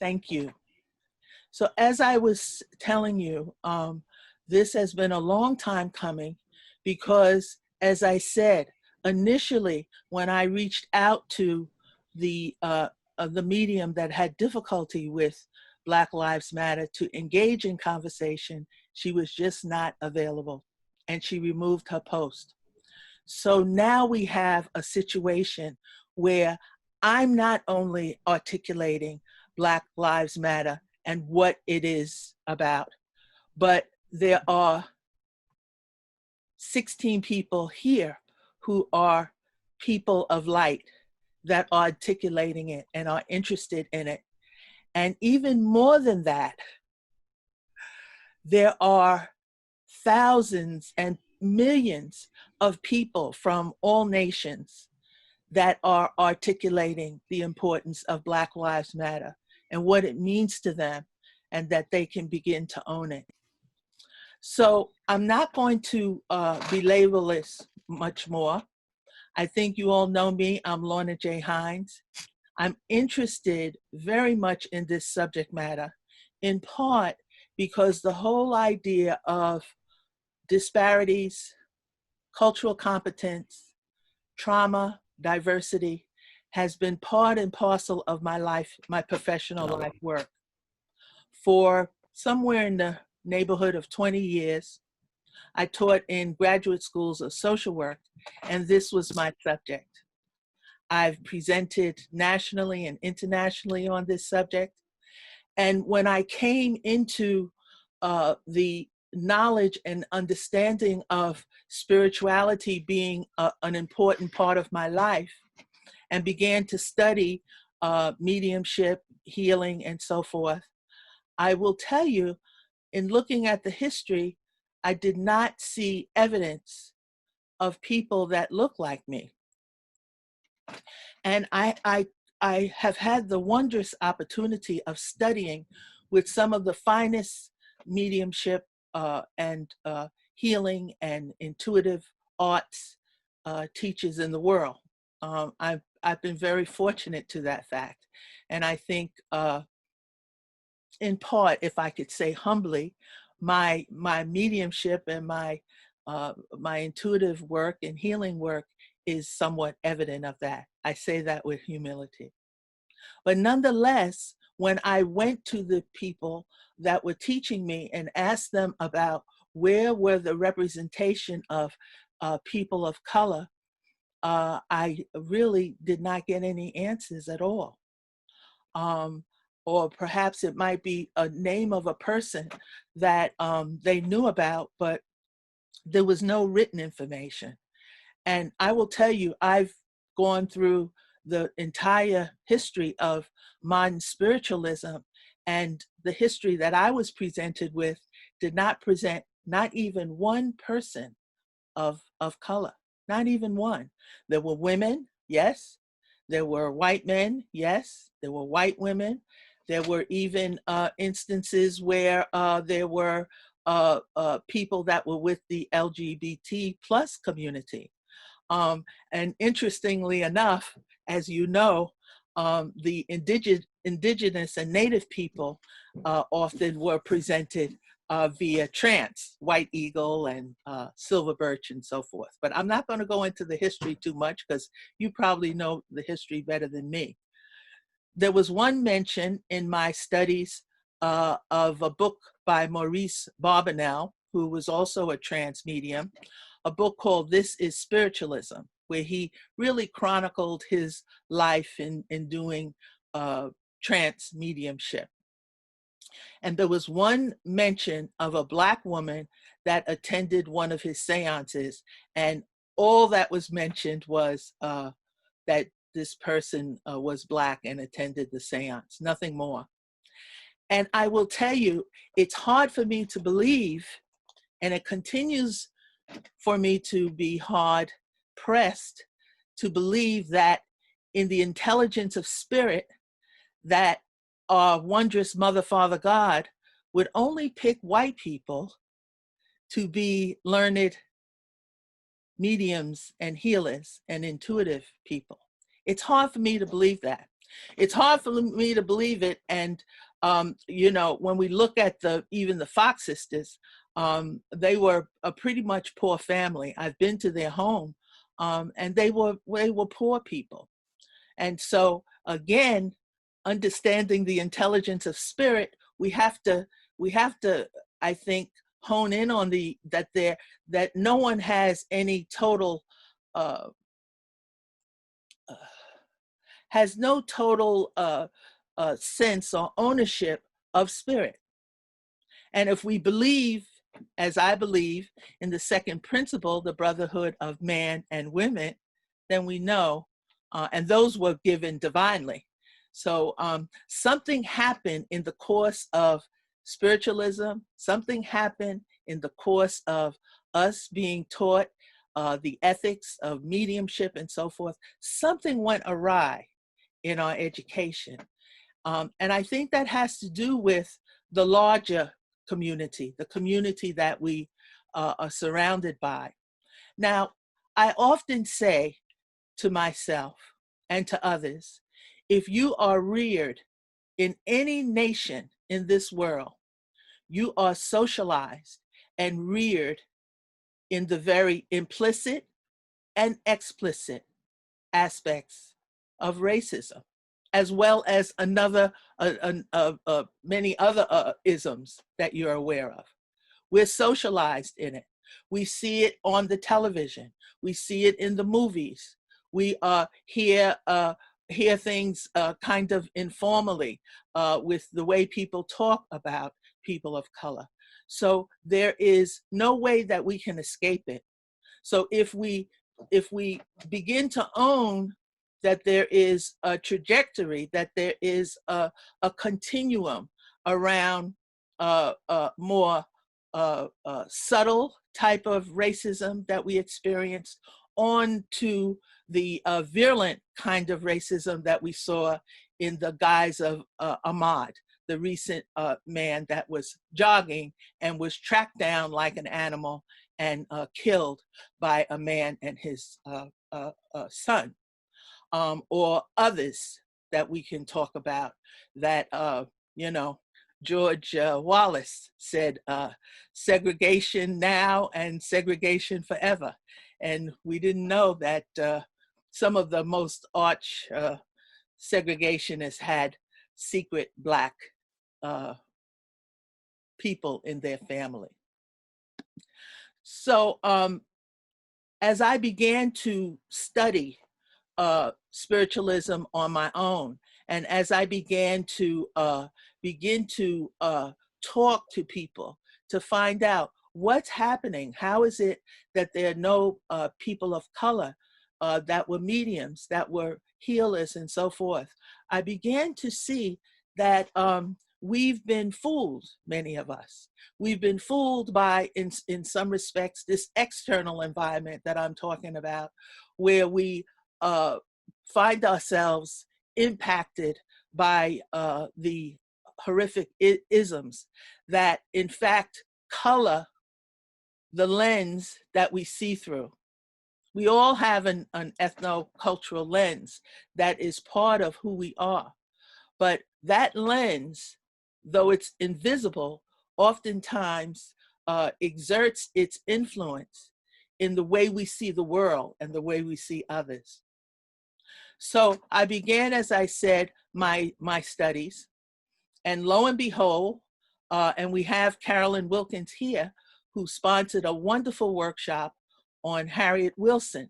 Thank you. So as I was telling you, this has been a long time coming because, as I said, initially when I reached out to the medium that had difficulty with Black Lives Matter to engage in conversation, she was just not available, and she removed her post. So now we have a situation where I'm not only articulating Black Lives Matter and what it is about, but there are 16 people here who are people of light that are articulating it and are interested in it. And even more than that, there are thousands and millions of people from all nations that are articulating the importance of Black Lives Matter and what it means to them, and that they can begin to own it. So I'm not going to belabor this much more. I think you all know me. I'm Lorna J. Hines. I'm interested very much in this subject matter, in part because the whole idea of disparities, cultural competence, trauma, diversity has been part and parcel of my life, my professional life work. For somewhere in the neighborhood of 20 years, I taught in graduate schools of social work, and this was my subject. I've presented nationally and internationally on this subject. And when I came into the knowledge and understanding of spirituality being an important part of my life, and began to study mediumship, healing, and so forth, I will tell you, in looking at the history, I did not see evidence of people that look like me. And I have had the wondrous opportunity of studying with some of the finest mediumship and healing and intuitive arts teachers in the world. I've been very fortunate to that fact. And I think in part, if I could say humbly, my mediumship and my intuitive work and healing work is somewhat evident of that. I say that with humility. But nonetheless, when I went to the people that were teaching me and asked them about where were the representation of people of color, I really did not get any answers at all. Or perhaps it might be a name of a person that they knew about, but there was no written information. And I will tell you, I've gone through the entire history of modern spiritualism, and the history that I was presented with did not present not even one person of color, not even one. There were women, yes. There were white men, yes. There were white women. There were even instances where there were people that were with the LGBT plus community. And interestingly enough, as you know, the indigenous and native people often were presented via trance, white eagle and silver birch and so forth. But I'm not going to go into the history too much because you probably know the history better than me. There was one mention in my studies of a book by Maurice Barbanel, who was also a trance medium, a book called This is Spiritualism, where he really chronicled his life in doing trance mediumship. And there was one mention of a Black woman that attended one of his seances, and all that was mentioned was that this person was Black and attended the seance, nothing more. And I will tell you, it's hard for me to believe, and it continues for me to be hard pressed to believe that in the intelligence of spirit, that our wondrous Mother, Father, God would only pick white people to be learned mediums and healers and intuitive people. It's hard for me to believe that. It's hard for me to believe it. And, you know, when we look at even the Fox sisters, they were a pretty much poor family. I've been to their home, and they were poor people. And so again, understanding the intelligence of spirit, we have to, I think, hone in on that no one has any total, uh, has no total sense or ownership of spirit. And if we believe, as I believe, in the second principle, the brotherhood of man and women, then we know, and those were given divinely. So something happened in the course of spiritualism, something happened in the course of us being taught the ethics of mediumship and so forth. Something went awry in our education. And I think that has to do with the larger community, the community that we are surrounded by. Now, I often say to myself and to others, if you are reared in any nation in this world, you are socialized and reared in the very implicit and explicit aspects of racism, as well as many other isms that you're aware of. We're socialized in it. We see it on the television. We see it in the movies. We hear things kind of informally with the way people talk about people of color. So there is no way that we can escape it. So if we begin to own that there is a trajectory, that there is a continuum around more subtle type of racism that we experienced, on to the virulent kind of racism that we saw in the guise of Ahmaud, the recent man that was jogging and was tracked down like an animal and killed by a man and his son, or others that we can talk about that, you know, George Wallace said, segregation now and segregation forever. And we didn't know that some of the most arch segregationists had secret Black people in their family. So as I began to study spiritualism on my own, and as I began to talk to people to find out what's happening, how is it that there are no people of color that were mediums, that were healers and so forth, I began to see that we've been fooled, many of us. We've been fooled by, in some respects, this external environment that I'm talking about, where we find ourselves impacted by the horrific isms that, in fact, color the lens that we see through. We all have an ethno-cultural lens that is part of who we are. But that lens, though it's invisible, oftentimes exerts its influence in the way we see the world and the way we see others. So I began, as I said, my studies, and lo and behold, and we have Carolyn Wilkins here, who sponsored a wonderful workshop on Harriet Wilson,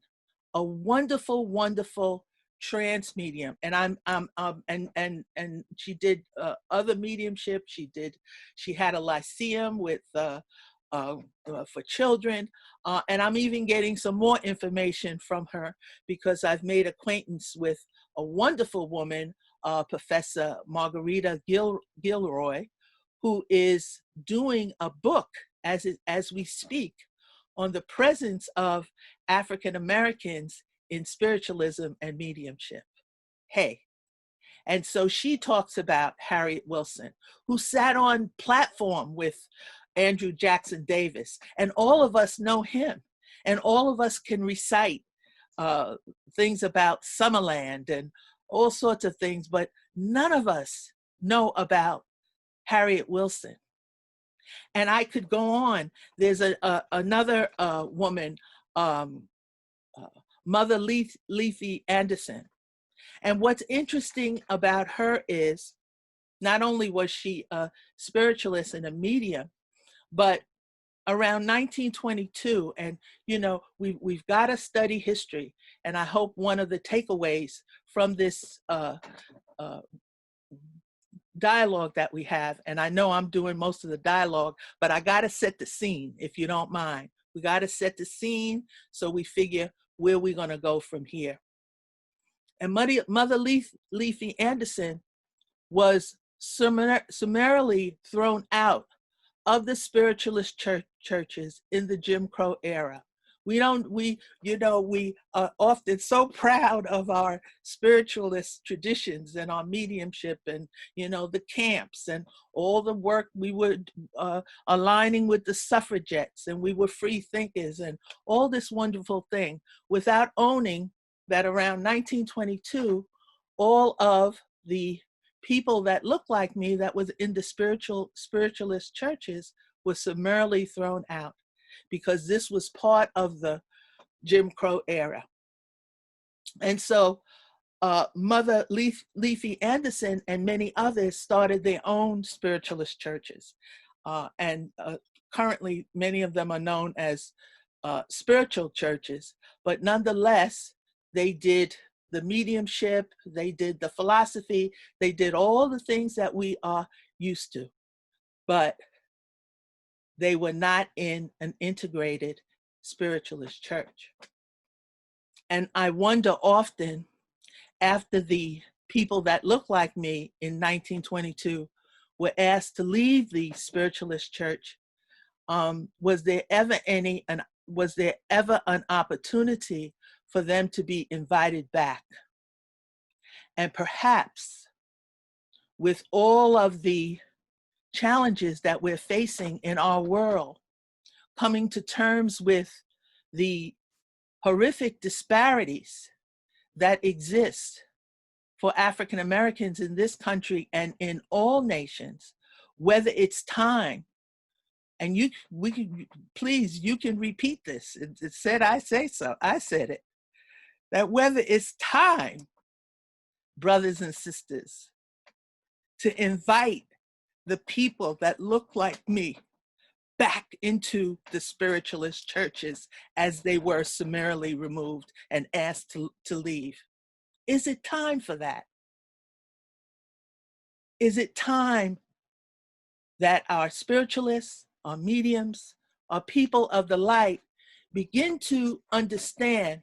a wonderful, wonderful trance medium. And and she did other mediumship. She had a lyceum with for children, and I'm even getting some more information from her because I've made acquaintance with a wonderful woman, Professor Margarita Gilroy, who is doing a book as we speak on the presence of African Americans in spiritualism and mediumship. Hey. And so she talks about Harriet Wilson, who sat on platform with Andrew Jackson Davis, and all of us know him, and all of us can recite things about Summerland and all sorts of things, but none of us know about Harriet Wilson. And I could go on. There's another woman, um, uh, Mother Leafy Anderson. And what's interesting about her is not only was she a spiritualist and a medium, but around 1922, and you know, we've got to study history. And I hope one of the takeaways from this uh, dialogue that we have, and I know I'm doing most of the dialogue, but I got to set the scene, if you don't mind. We got to set the scene so we figure where we're going to go from here. And Mother Leafy Anderson was summarily thrown out of the spiritualist churches in the Jim Crow era. We are often so proud of our spiritualist traditions and our mediumship and, you know, the camps and all the work we were aligning with the suffragettes, and we were free thinkers and all this wonderful thing, without owning that around 1922, all of the people that looked like me that was in the spiritualist churches was summarily thrown out, because this was part of the Jim Crow era. And so Mother Leafy Anderson and many others started their own spiritualist churches. And currently many of them are known as spiritual churches, but nonetheless, they did the mediumship, they did the philosophy, they did all the things that we are used to, but they were not in an integrated spiritualist church. And I wonder often, after the people that looked like me in 1922 were asked to leave the spiritualist church, was there ever an opportunity for them to be invited back? And perhaps with all of the challenges that we're facing in our world, coming to terms with the horrific disparities that exist for African Americans in this country and in all nations, whether it's time, and you can repeat this. It said, I say so, I said it, that whether it's time, brothers and sisters, to invite the people that look like me back into the spiritualist churches as they were summarily removed and asked to leave. Is it time for that? Is it time that our spiritualists, our mediums, our people of the light begin to understand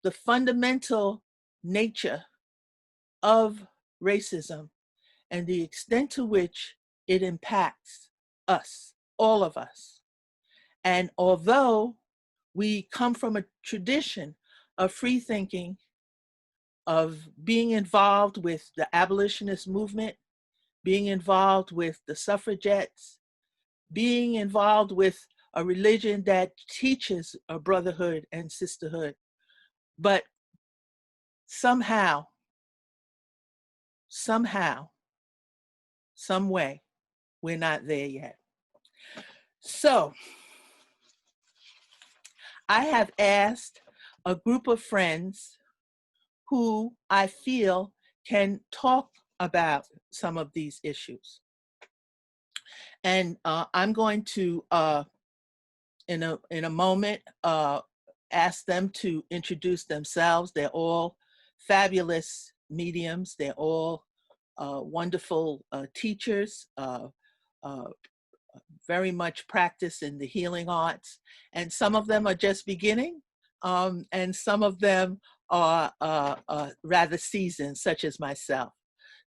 the fundamental nature of racism and the extent to which it impacts us, all of us? And although we come from a tradition of free thinking, of being involved with the abolitionist movement, being involved with the suffragettes, being involved with a religion that teaches a brotherhood and sisterhood, but somehow, some way, we're not there yet. So I have asked a group of friends who I feel can talk about some of these issues. And I'm going to, in a moment, ask them to introduce themselves. They're all fabulous mediums. They're all wonderful teachers, very much practice in the healing arts. And some of them are just beginning, and some of them are rather seasoned, such as myself.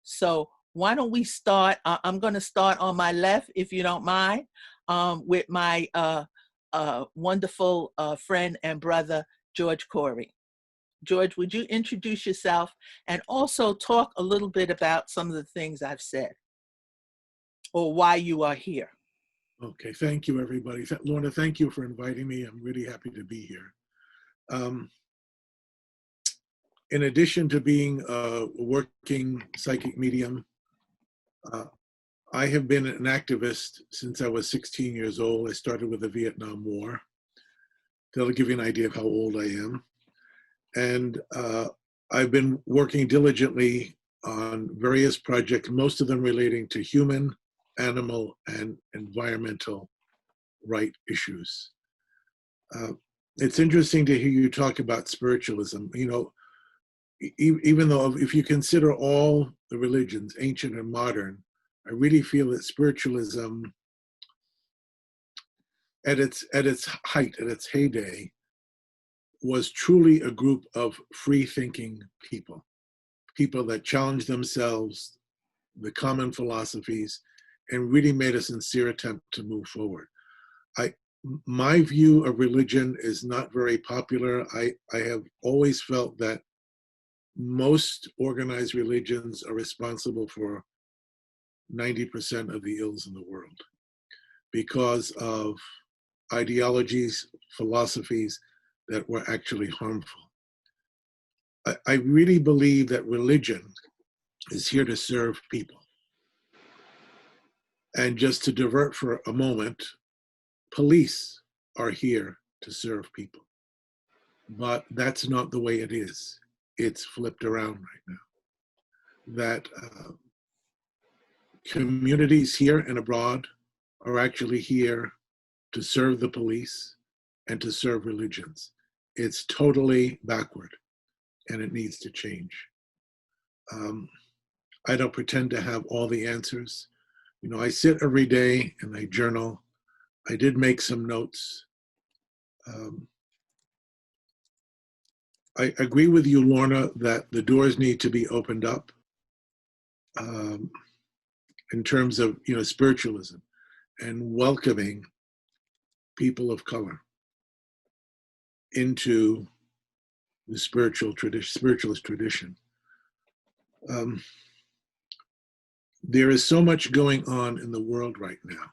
So why don't we start? I'm going to start on my left, if you don't mind, with my wonderful friend and brother, George Corey. George, would you introduce yourself and also talk a little bit about some of the things I've said or why you are here? Okay, thank you, everybody. Lorna, thank you for inviting me. I'm really happy to be here. in addition to being a working psychic medium, uh, I have been an activist since I was 16 years old. I started with the Vietnam War. That'll give you an idea of how old I am. And I've been working diligently on various projects, most of them relating to human, animal, and environmental right issues. Uh, it's interesting to hear you talk about spiritualism. You know, even though if you consider all the religions, ancient and modern, I really feel that spiritualism at its height, at its heyday, was truly a group of free thinking people, people that challenged themselves, the common philosophies, and really made a sincere attempt to move forward. I my view of religion is not very popular. I have always felt that most organized religions are responsible for 90% of the ills in the world because of ideologies, philosophies that were actually harmful. I really believe that religion is here to serve people. And just to divert for a moment, police are here to serve people. But that's not the way it is. It's flipped around right now. That communities here and abroad are actually here to serve the police and to serve religions. It's totally backward and it needs to change. I don't pretend to have all the answers. You know, I sit every day and I journal. I did make some notes. I agree with you, Lorna, that the doors need to be opened up um, in terms of, you know, spiritualism and welcoming people of color into the spiritualist tradition. There is so much going on in the world right now.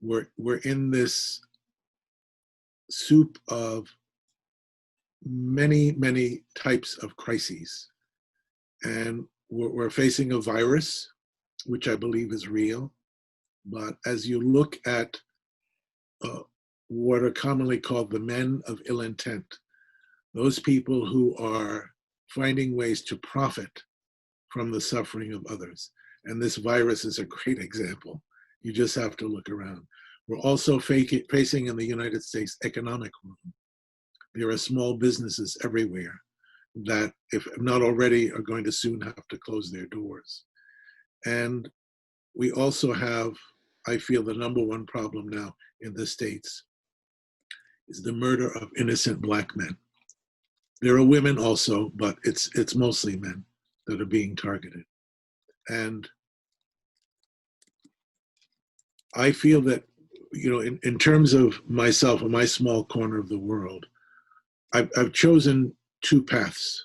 We're in this soup of many types of crises, and we're facing a virus, which I believe is real. But as you look at what are commonly called the men of ill intent, those people who are finding ways to profit from the suffering of others. And this virus is a great example. You just have to look around. We're also facing in the United States economic ruin. There are small businesses everywhere that, if not already, are going to soon have to close their doors. And we also have, I feel, the number one problem now in the States is the murder of innocent Black men. There are women also, but it's mostly men that are being targeted. And I feel that, you know, in terms of myself and my small corner of the world, I've chosen two paths.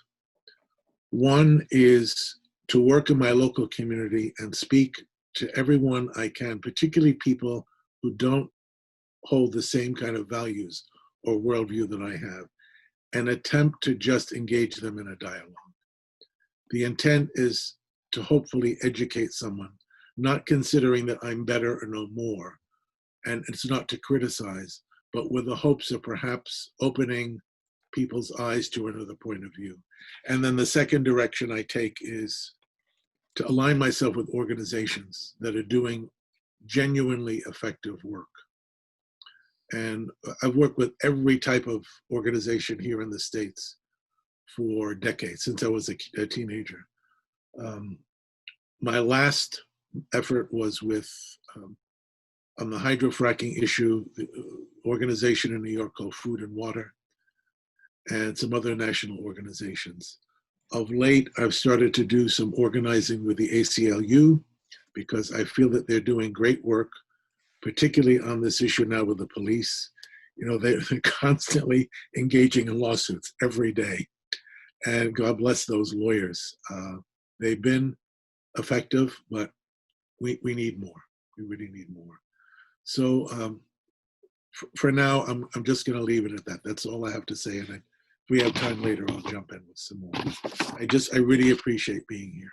One is to work in my local community and speak to everyone I can, particularly people who don't hold the same kind of values or worldview that I have, and attempt to just engage them in a dialogue. The intent is to hopefully educate someone, not considering that I'm better or know more. And it's not to criticize, but with the hopes of perhaps opening people's eyes to another point of view. And then the second direction I take is to align myself with organizations that are doing genuinely effective work. And I've worked with every type of organization here in the States for decades, since I was a teenager. My last effort was with, on the hydrofracking issue, the organization in New York called Food and Water, and some other national organizations. Of late, I've started to do some organizing with the ACLU because I feel that they're doing great work, particularly on this issue now with the police. You know, they're constantly engaging in lawsuits every day. And God bless those lawyers. They've been effective, but we need more. We really need more. So for now, I'm just going to leave it at that. That's all I have to say. And I if we have time later, I'll jump in with some more. I really appreciate being here.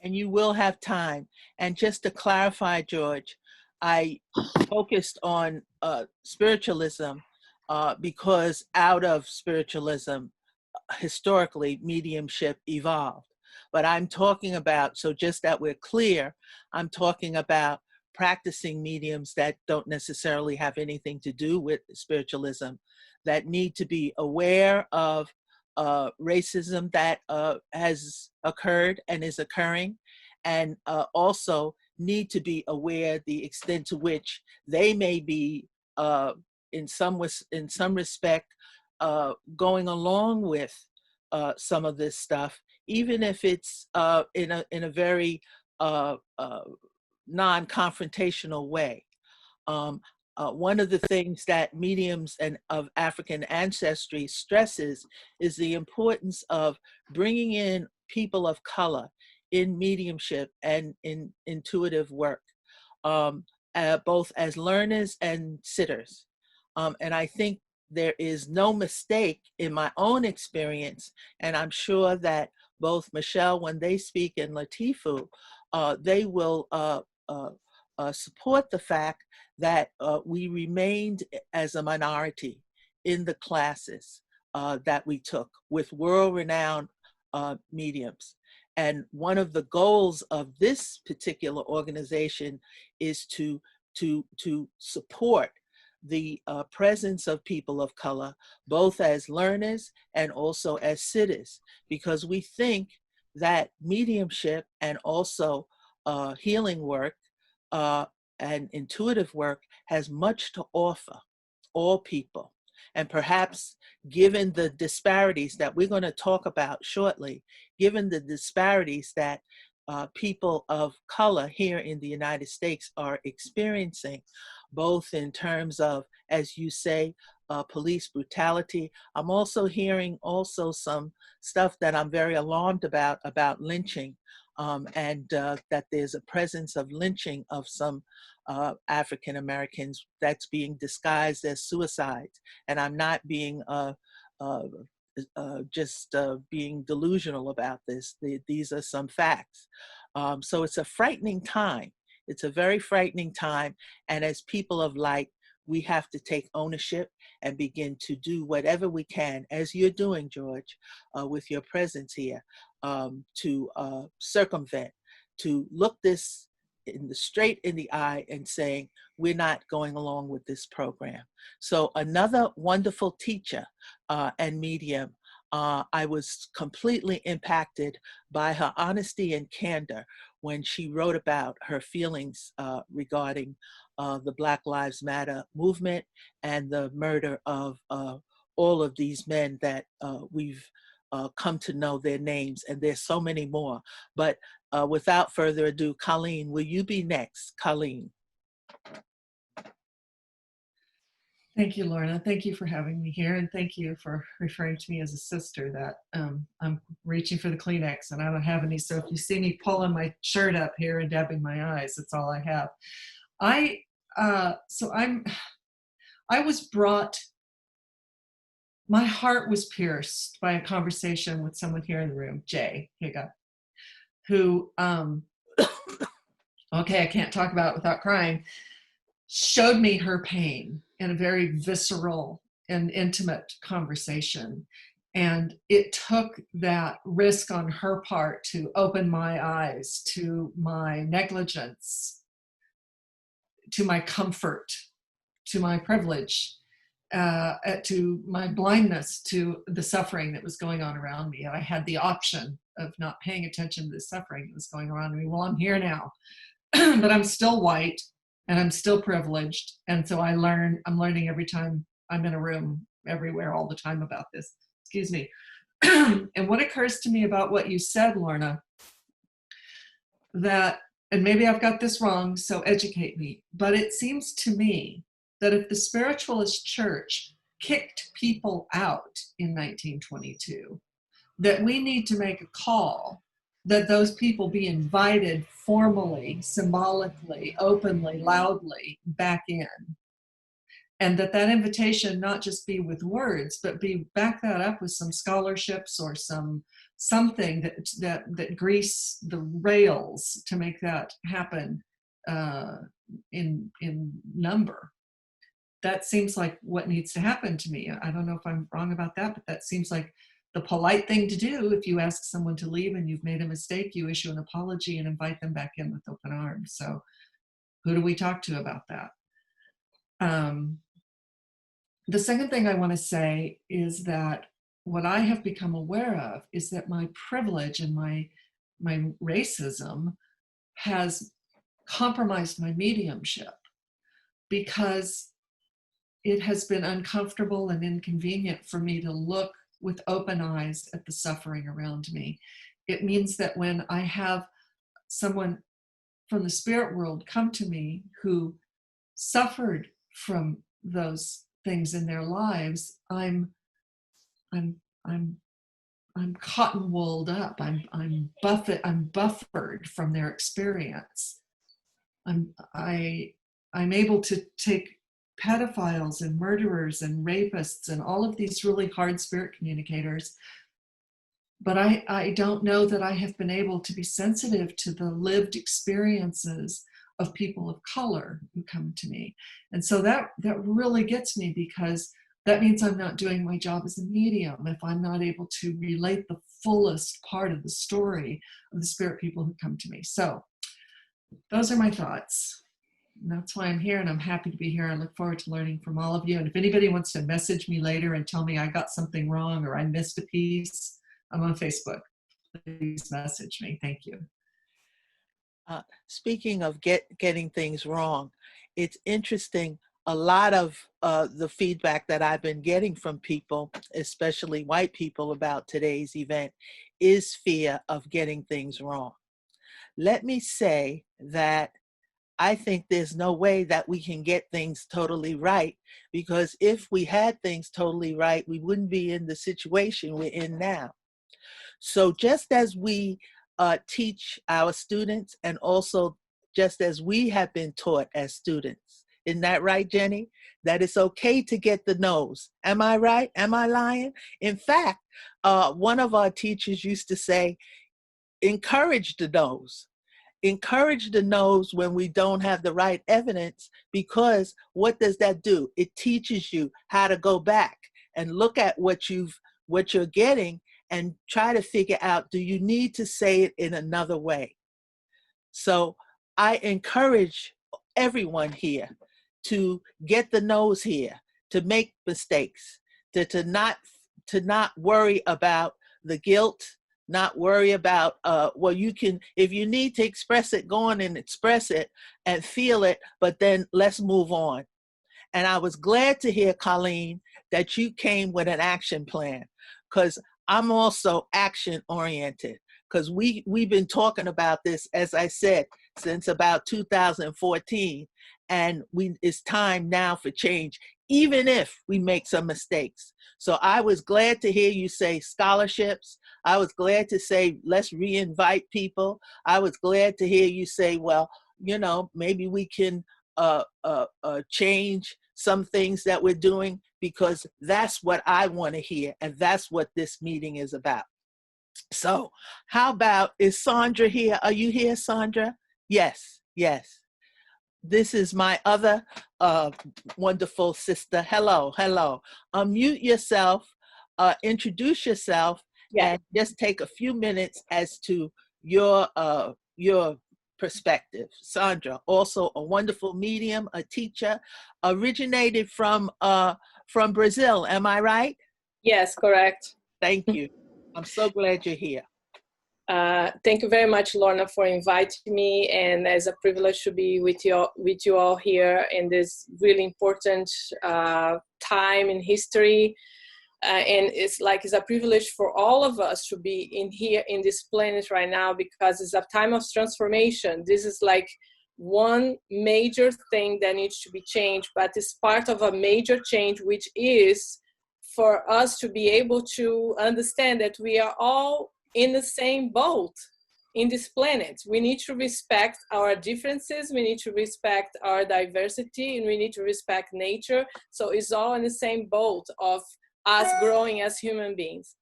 And you will have time. And just to clarify, George, I focused on spiritualism because out of spiritualism, historically, mediumship evolved. But I'm talking about, so just that we're clear, I'm talking about practicing mediums that don't necessarily have anything to do with spiritualism, that need to be aware of racism that has occurred and is occurring, and also need to be aware the extent to which they may be, in some respect, going along with some of this stuff, even if it's in a very non-confrontational way. One of the things that mediums and of African ancestry stresses is the importance of bringing in people of color in mediumship and in intuitive work, both as learners and sitters. And I think there is no mistake in my own experience, and I'm sure that both Michelle, when they speak, and Latifu, they will support the fact that we remained as a minority in the classes that we took with world-renowned mediums. And one of the goals of this particular organization is to support the presence of people of color, both as learners and also as sitters, because we think that mediumship and also healing work and intuitive work has much to offer all people. And perhaps given the disparities that we're going to talk about shortly, given the disparities that people of color here in the United States are experiencing, both in terms of, as you say, police brutality. I'm also hearing some stuff that I'm very alarmed about lynching, and that there's a presence of lynching of some African Americans that's being disguised as suicides. And I'm not being just being delusional about this. These are some facts. So it's a frightening time. It's a very frightening time. And as people of light, we have to take ownership and begin to do whatever we can, as you're doing, George, with your presence here, to circumvent, to look this straight in the eye and saying, we're not going along with this program. So another wonderful teacher and medium, I was completely impacted by her honesty and candor when she wrote about her feelings regarding the Black Lives Matter movement and the murder of all of these men that we've come to know their names, and there's so many more. But without further ado, Colleen, will you be next? Colleen. Thank you, Lorna. Thank you for having me here, and thank you for referring to me as a sister. That I'm reaching for the Kleenex, and I don't have any. So if you see me pulling my shirt up here and dabbing my eyes, that's all I have. I was brought. My heart was pierced by a conversation with someone here in the room, Jay Higa, who, okay, I can't talk about it without crying, showed me her pain in a very visceral and intimate conversation. And it took that risk on her part to open my eyes to my negligence, to my comfort, to my privilege, to my blindness to the suffering that was going on around me. And I had the option of not paying attention to the suffering that was going around me. Well, I'm here now, but I'm still white and I'm still privileged. And so I'm learning every time I'm in a room, everywhere, all the time about this. Excuse me. And what occurs to me about what you said, Lorna, that, and maybe I've got this wrong, so educate me, but it seems to me that if the spiritualist church kicked people out in 1922, that we need to make a call that those people be invited formally, symbolically, openly, loudly back in. and that invitation not just be with words, but back that up with some scholarships or something that grease the rails to make that happen in number. That seems like what needs to happen to me. I don't know if I'm wrong about that, but that seems like the polite thing to do. If you ask someone to leave and you've made a mistake, you issue an apology and invite them back in with open arms. So who do we talk to about that? The second thing I want to say is that what I have become aware of is that my privilege and my racism has compromised my mediumship, because it has been uncomfortable and inconvenient for me to look with open eyes at the suffering around me. It means that when I have someone from the spirit world come to me who suffered from those things in their lives, I'm cotton wooled up. I'm buffered from their experience. I'm able to take pedophiles and murderers and rapists and all of these really hard spirit communicators, but I don't know that I have been able to be sensitive to the lived experiences of people of color who come to me. And so that really gets me, because that means I'm not doing my job as a medium if I'm not able to relate the fullest part of the story of the spirit people who come to me. So those are my thoughts. And that's why I'm here, and I'm happy to be here. I look forward to learning from all of you. And if anybody wants to message me later and tell me I got something wrong or I missed a piece, I'm on Facebook. Please message me. Thank you. Speaking of getting things wrong, it's interesting. A lot of the feedback that I've been getting from people, especially white people, about today's event is fear of getting things wrong. Let me say that I think there's no way that we can get things totally right, because if we had things totally right, we wouldn't be in the situation we're in now. So just as we teach our students, and also just as we have been taught as students, isn't that right, Jenny? That it's okay to get the no's. Am I right? Am I lying? In fact, one of our teachers used to say, encourage the no's. Encourage the no's when we don't have the right evidence, because what does that do? It teaches you how to go back and look at what you're getting and try to figure out, do you need to say it in another way? So I encourage everyone here to get the no's here, to make mistakes, to not worry about the guilt, not worry about, well, you can, if you need to express it, go on and express it and feel it, but then let's move on. And I was glad to hear, Colleen, that you came with an action plan, because I'm also action oriented, because we've been talking about this, as I said, since about 2014, and it's time now for change, even if we make some mistakes. So I was glad to hear you say scholarships. I was glad to say, let's re-invite people. I was glad to hear you say, well, maybe we can change some things that we're doing, because that's what I want to hear, and that's what this meeting is about. So how about, is Sandra here? Are you here, Sandra? Yes. This is my other wonderful sister. Hello. Unmute yourself, introduce yourself, and just take a few minutes as to your perspective. Sandra, also a wonderful medium, a teacher, originated from Brazil. Am I right? Yes, correct. Thank you. I'm so glad you're here. Thank you very much, Lorna, for inviting me, and it's a privilege to be with you all here in this really important time in history. And it's a privilege for all of us to be here in this planet right now, because it's a time of transformation. This is like one major thing that needs to be changed, but it's part of a major change, which is for us to be able to understand that we are all in the same boat. in this planet. We need to respect our differences, we need to respect our diversity, and we need to respect nature. So it's all in the same boat of us growing as human beings.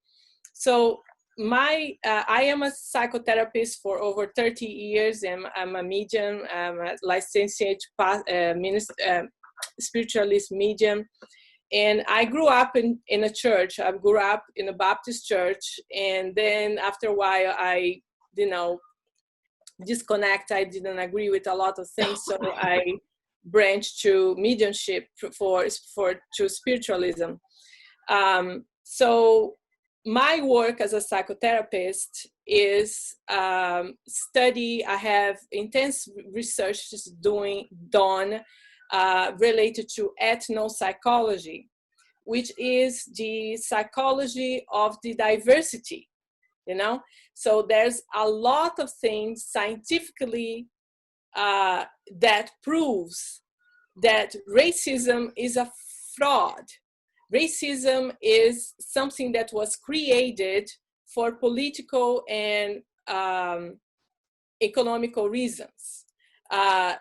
So I am a psychotherapist for over 30 years, and I'm a medium, I'm a licensed spiritualist medium. And I grew up in a church. I grew up in a Baptist church. And then after a while, I, disconnect. I didn't agree with a lot of things. So I branched to mediumship to spiritualism. So my work as a psychotherapist is study. I have intense research done related to ethnopsychology, which is the psychology of the diversity, So there's a lot of things scientifically that proves that racism is a fraud. Racism is something that was created for political and economical reasons. I'm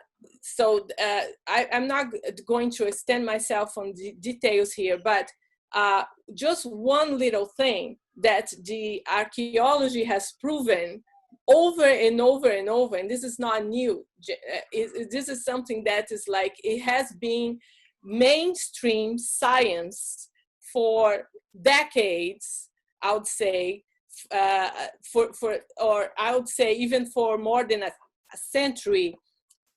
not going to extend myself on the details here, but just one little thing that the archaeology has proven over and over and over, and this is not new. This is something that is like, it has been mainstream science for decades, I would say, or I would say even for more than a century.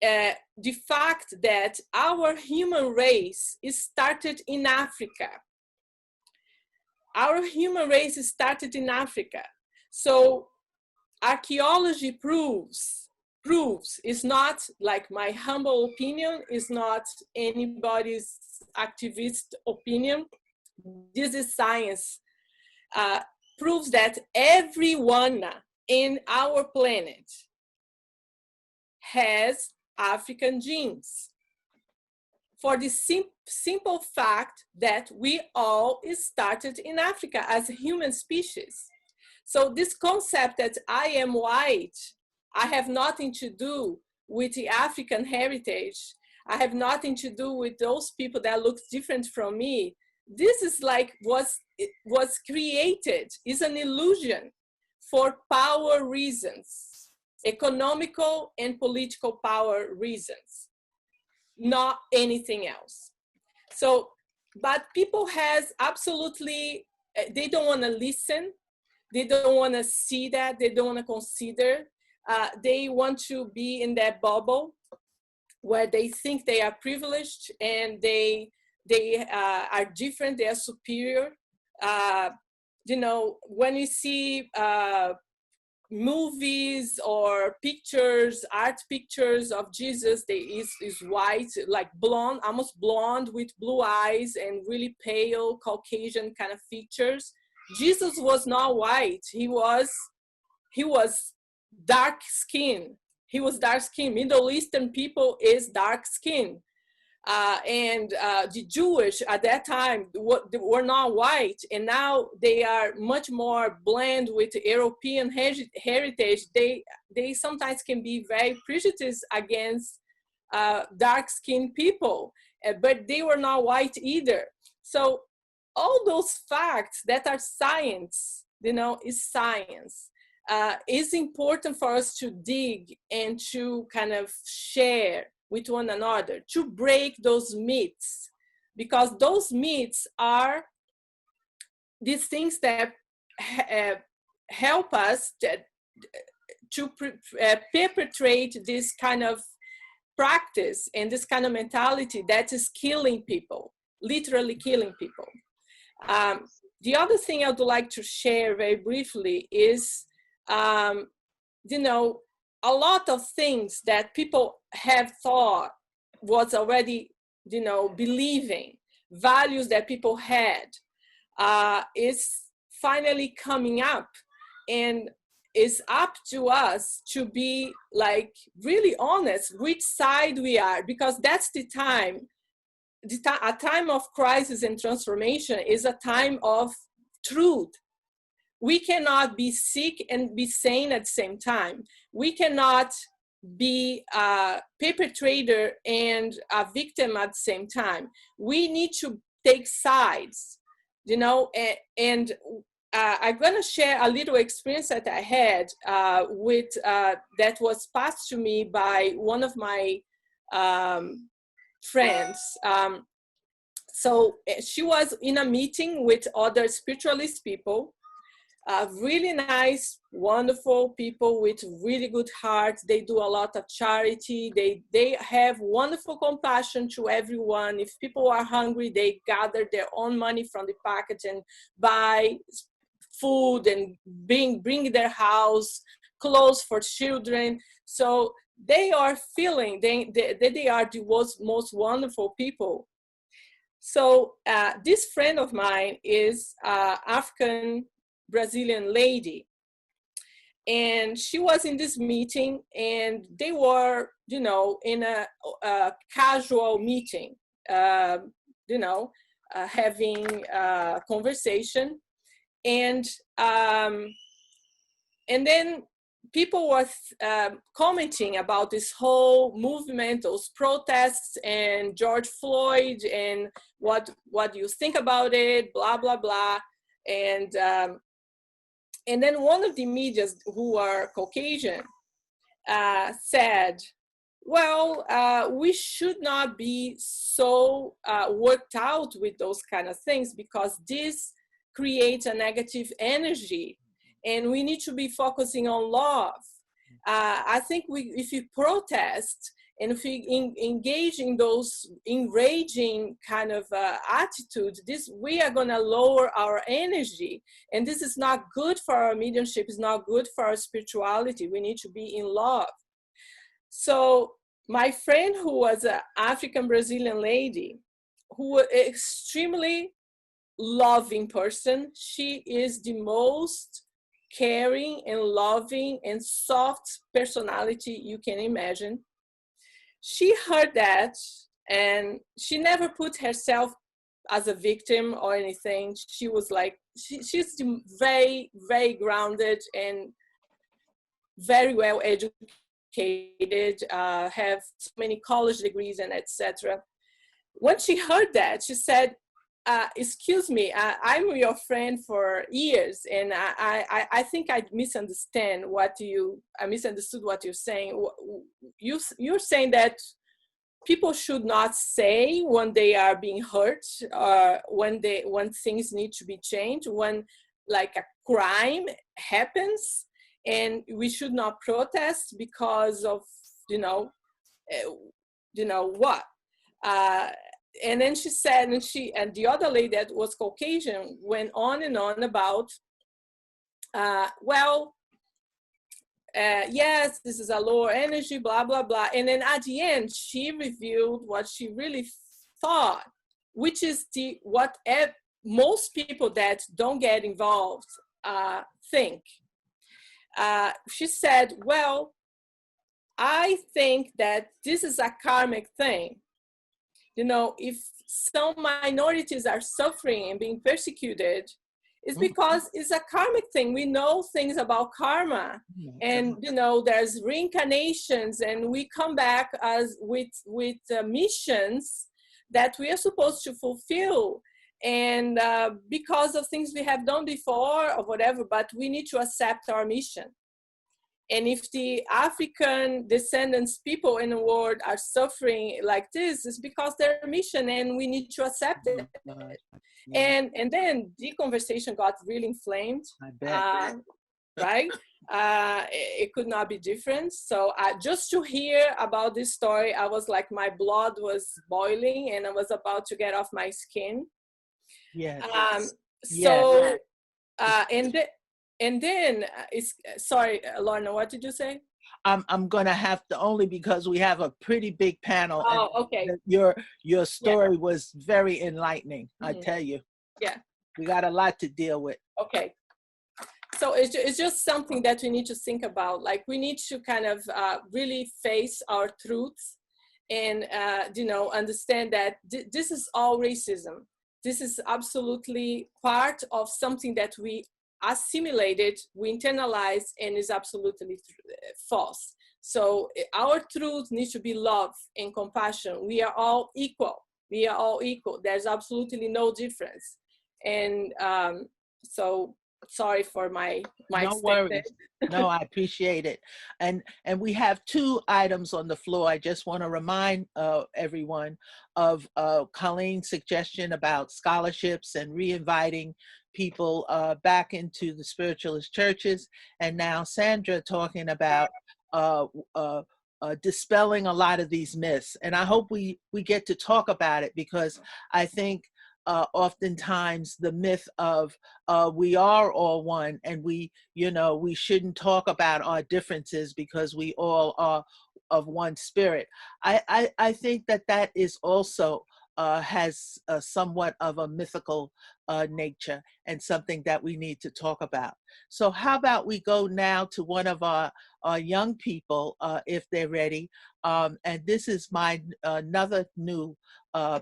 The fact that our human race is started in Africa. Our human race is started in Africa. So archaeology proves, it's not like my humble opinion, it's not anybody's activist opinion. This is science. Proves that everyone in our planet has African genes, for the simple fact that we all started in Africa as a human species. So this concept that I am white, I have nothing to do with the African heritage, I have nothing to do with those people that look different from me. This is like was created, is an illusion for power reasons, economical and political power reasons, not anything else. So, but people has absolutely, they don't want to listen, they don't want to see that, they don't want to consider, they want to be in that bubble where they think they are privileged and they are different, they are superior. When you see movies or pictures, art pictures of Jesus, they is white, like blonde, almost blonde with blue eyes and really pale Caucasian kind of features. Jesus was not white. He was dark skin. He was dark skin. Middle Eastern people is dark skin. And the Jewish at that time were not white, and now they are much more blend with European heritage. They sometimes can be very prejudiced against dark-skinned people, but they were not white either. So all those facts that are science, is science. It's important for us to dig and to kind of share with one another, to break those myths, because those myths are these things that help us to perpetrate this kind of practice and this kind of mentality that is killing people, literally killing people. The other thing I would like to share very briefly is, a lot of things that people have thought was already, believing, values that people had, is finally coming up, and it's up to us to be like really honest which side we are, because that's the time. A time of crisis and transformation is a time of truth. we cannot be sick and be sane at the same time. We cannot be a perpetrator and a victim at the same time. We need to take sides, you know, and I'm going to share a little experience that I had with that was passed to me by one of my friends. So she was in a meeting with other spiritualist people, really nice, wonderful people with really good hearts. They do a lot of charity. They have wonderful compassion to everyone. If people are hungry, they gather their own money from the pocket and buy food and bring their house, clothes for children. So they are feeling they are the most wonderful people. So this friend of mine is African Brazilian lady, and she was in this meeting, and they were, you know, in a casual meeting, you know, having a conversation, and then people were commenting about this whole movement, those protests, and George Floyd, and what do you think about it, blah blah blah, and then one of the medias, who are Caucasian, said, well, we should not be so worked out with those kind of things, because this creates a negative energy, and we need to be focusing on love. I think if we protest, and if we engage in those enraging kind of attitudes, we are going to lower our energy. And this is not good for our mediumship, it's not good for our spirituality. We need to be in love. So my friend, who was an African Brazilian lady, who was an extremely loving person, she is the most caring and loving and soft personality you can imagine. She heard that, and she never put herself as a victim or anything. She was like, she's very, very grounded and very well educated, have so many college degrees and etc. When she heard that, she said, excuse me, I'm your friend for years, and I think I misunderstood what you're saying. You're saying that people should not say when they are being hurt, when things need to be changed, when like a crime happens, and we should not protest because of what. And then she said, and the other lady that was Caucasian went on and on about, yes, this is a lower energy, blah, blah, blah. And then at the end, she revealed what she really thought, which is what most people that don't get involved think. She said, well, I think that this is a karmic thing. If some minorities are suffering and being persecuted, it's because it's a karmic thing. We know things about karma, and there's reincarnations, and we come back with missions that we are supposed to fulfill, and because of things we have done before or whatever. But we need to accept our mission. And if the African descendants people in the world are suffering like this, it's because their mission, and we need to accept it. Yeah. And then the conversation got really inflamed, right? It could not be different. So just to hear about this story, I was like, my blood was boiling, and I was about to get off my skin. Yes. So, and then sorry, Lorna, what did you say? I'm gonna have to, only because we have a pretty big panel. Oh, okay. Your story was very enlightening. I tell you. Yeah. We got a lot to deal with. Okay. So it's just something that we need to think about. Like, we need to kind of really face our truths, and understand that this is all racism. This is absolutely part of something that we assimilated, we internalize, and is absolutely false. So our truth needs to be love and compassion. We are all equal. We are all equal. There's absolutely no difference. And so sorry for my No extended. worries. No, I appreciate it. And we have 2 items on the floor. I just want to remind everyone of Colleen's suggestion about scholarships and re-inviting people back into the spiritualist churches. And now Sandra talking about uh, uh, dispelling a lot of these myths. And I hope we get to talk about it, because I think oftentimes the myth of we are all one, and we shouldn't talk about our differences because we all are of one spirit. I think that is also has somewhat of a mythical nature, and something that we need to talk about. So how about we go now to one of our young people, if they're ready. And this is my another new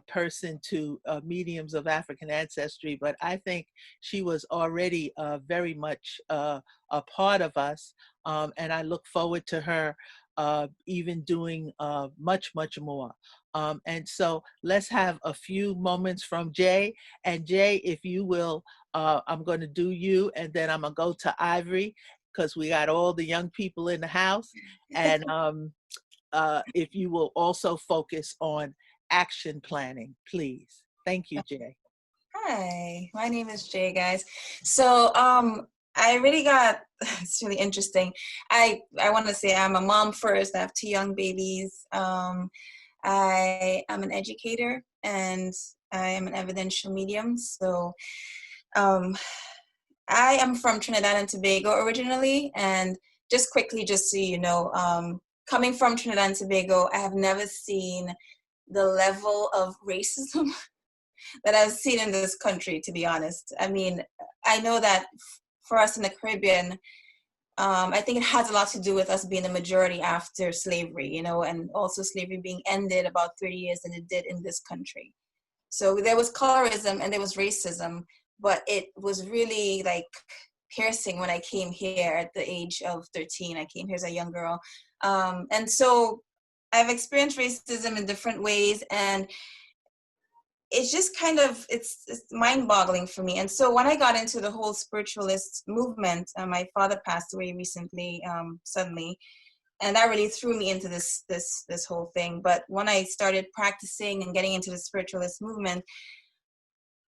person to Mediums of African Ancestry, but I think she was already very much a part of us, and I look forward to her even doing much more. And so let's have a few moments from Jay. And Jay, if you will, I'm going to do you, and then I'm going to go to Ivory, because we got all the young people in the house. And if you will also focus on action planning, please. Thank you, Jay. Hi, my name is Jay, guys. So I really got, it's really interesting. I want to say I'm a mom first. I have 2 young babies. I am an educator, and I am an evidential medium. So I am from Trinidad and Tobago originally, and just quickly, just so you know, coming from Trinidad and Tobago, I have never seen the level of racism that I've seen in this country, to be honest. I mean, I know that for us in the Caribbean, I think it has a lot to do with us being a majority after slavery, and also slavery being ended about 30 years than it did in this country. So there was colorism and there was racism, but it was really like piercing when I came here at the age of 13. I came here as a young girl. And so I've experienced racism in different ways, and it's just kind of, it's mind-boggling for me. And so when I got into the whole spiritualist movement, my father passed away recently, suddenly, and that really threw me into this whole thing. But when I started practicing and getting into the spiritualist movement,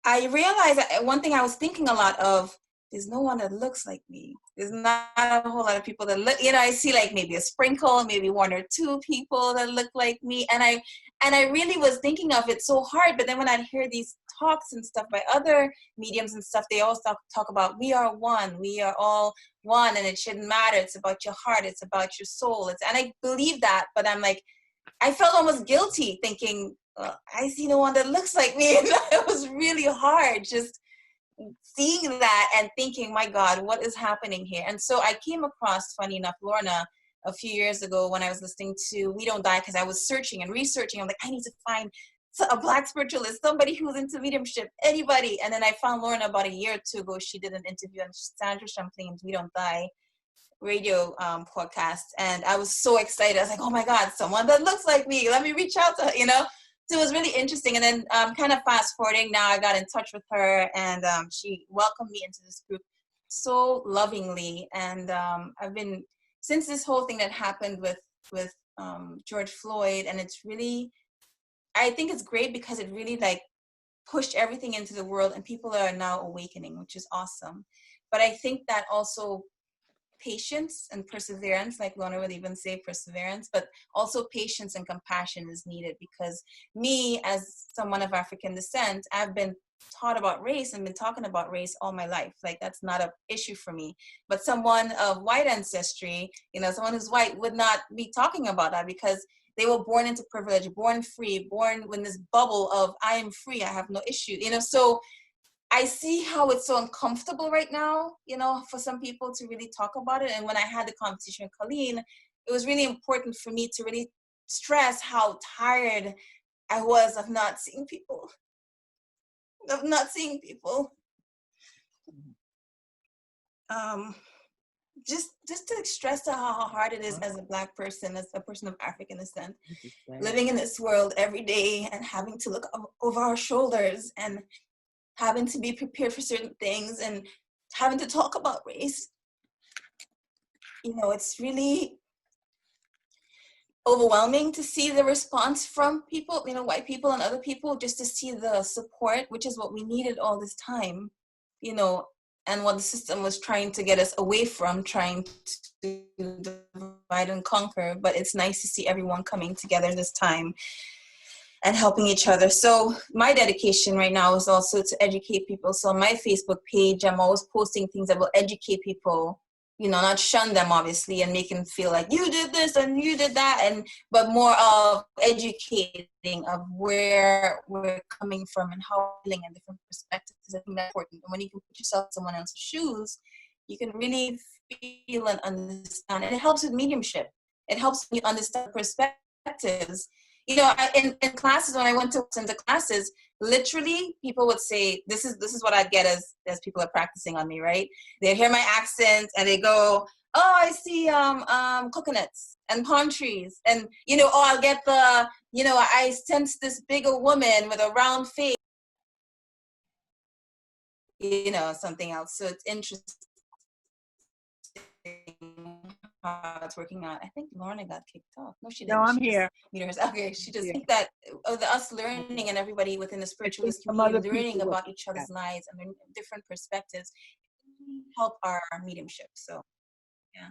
I realized that one thing I was thinking a lot of, there's no one that looks like me. There's not a whole lot of people that look, I see like maybe a sprinkle, maybe 1 or 2 people that look like me. And I really was thinking of it so hard. But then when I'd hear these talks and stuff by other mediums and stuff, they always talk about, we are one, we are all one, and it shouldn't matter. It's about your heart. It's about your soul. And I believe that, but I'm like, I felt almost guilty thinking, I see no one that looks like me. And it was really hard just seeing that and thinking, my God, what is happening here? And so I came across, funny enough, Lorna a few years ago when I was listening to We Don't Die, because I was searching and researching. I'm like, I need to find a Black spiritualist, somebody who's into mediumship, anybody. And then I found Lorna about a year or 2 ago. She did an interview on Sandra Champlain's We Don't Die radio podcast. And I was so excited. I was like, oh my God, someone that looks like me. Let me reach out to her, So it was really interesting. And then kind of fast forwarding now, I got in touch with her, and she welcomed me into this group so lovingly. And I've been, since this whole thing that happened with George Floyd, and it's really, I think it's great because it really like pushed everything into the world, and people are now awakening, which is awesome. But I think that also patience and perseverance, like Lorna would even say perseverance, but also patience and compassion is needed, because me, as someone of African descent, I've been taught about race and been talking about race all my life. Like, that's not an issue for me. But someone of white ancestry, someone who's white would not be talking about that, because they were born into privilege, born free, born in this bubble of I am free, I have no issue, so I see how it's so uncomfortable right now, for some people to really talk about it. And when I had the conversation with Colleen, it was really important for me to really stress how tired I was of not seeing people. just to stress out how hard it is as a Black person, as a person of African descent, living in this world every day and having to look over our shoulders and having to be prepared for certain things and having to talk about race. You know, it's really overwhelming to see the response from people, you know, white people and other people, just to see the support, which is what we needed all this time, you know, and what the system was trying to get us away from, trying to divide and conquer. But it's nice to see everyone coming together this time and helping each other. So my dedication right now is also to educate people. So on my Facebook page, I'm always posting things that will educate people, you know, not shun them obviously and make them feel like you did this and you did that, but more of educating of where we're coming from and how we're feeling and different perspectives. I think that's important. And when you can put yourself in someone else's shoes, you can really feel and understand. And it helps with mediumship. It helps you understand perspectives. You know, in classes, when I went into classes, literally people would say, this is what I get as people are practicing on me, right? They hear my accent and they go, oh, I see coconuts and palm trees. And, you know, oh, I'll get the, you know, I sense this bigger woman with a round face, you know, something else. So it's interesting how it's working out. I think Lorna got kicked off. No, she didn't. No, I'm She here. Okay, she just Yeah. think that us learning and everybody within the spiritualist some other community learning people about each other's lives and their different perspectives help our mediumship. So yeah.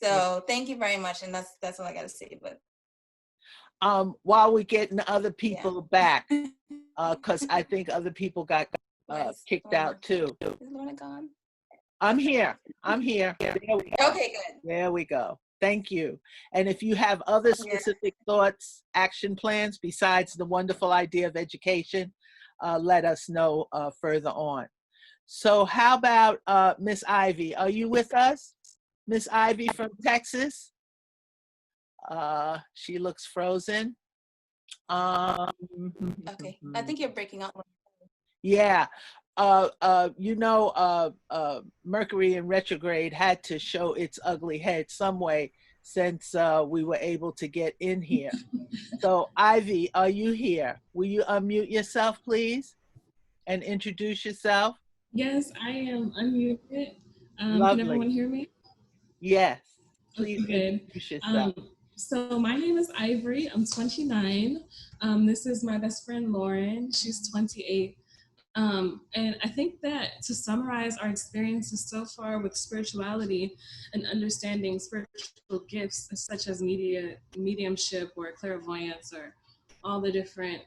So thank you very much, and that's all I got to say. But while we're getting other people back, because I think other people got kicked out too. Is Lorna gone? I'm here. There we go. Okay, good. There we go. Thank you. And if you have other specific thoughts, action plans besides the wonderful idea of education, let us know further on. So how about Miss Ivy? Are you with us? Miss Ivy from Texas? She looks frozen. Okay, I think you're breaking up. Yeah. You know, Mercury in retrograde had to show its ugly head some way since we were able to get in here. So Ivy, are you here? Will you unmute yourself, please, and introduce yourself? Yes, I am unmuted. Can Lovely. everyone hear me? Yes, please Okay, introduce good. yourself. So my name is Ivory. I'm 29. This is my best friend, Lauren. She's 28. And I think that to summarize our experiences so far with spirituality and understanding spiritual gifts such as mediumship or clairvoyance or all the different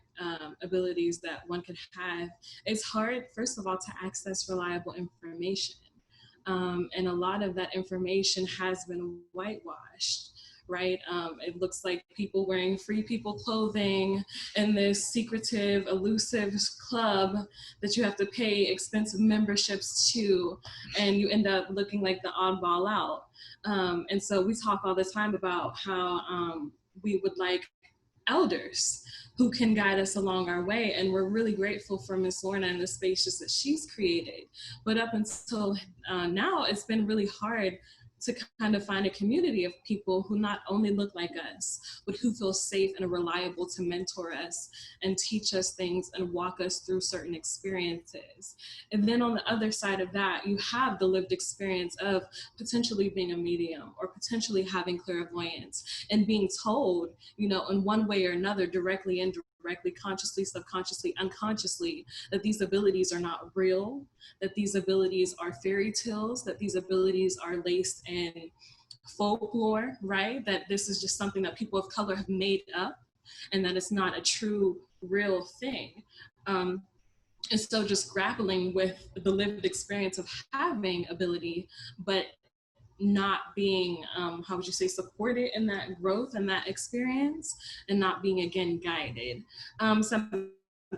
abilities that one could have, it's hard, first of all, to access reliable information. And a lot of that information has been whitewashed, right? It looks like people wearing free people clothing in this secretive, elusive club that you have to pay expensive memberships to, and you end up looking like the oddball out. And so we talk all the time about how we would like elders who can guide us along our way. And we're really grateful for Miss Lorna and the spaces that she's created. But up until now, it's been really hard to kind of find a community of people who not only look like us, but who feel safe and reliable to mentor us and teach us things and walk us through certain experiences. And then on the other side of that, you have the lived experience of potentially being a medium or potentially having clairvoyance and being told, you know, in one way or another, directly, indirectly, consciously, subconsciously, unconsciously, that these abilities are not real, that these abilities are fairy tales, that these abilities are laced in folklore, right? That this is just something that people of color have made up and that it's not a true, real thing. And so just grappling with the lived experience of having ability, but not being, how would you say, supported in that growth and that experience, and not being, again, guided. Some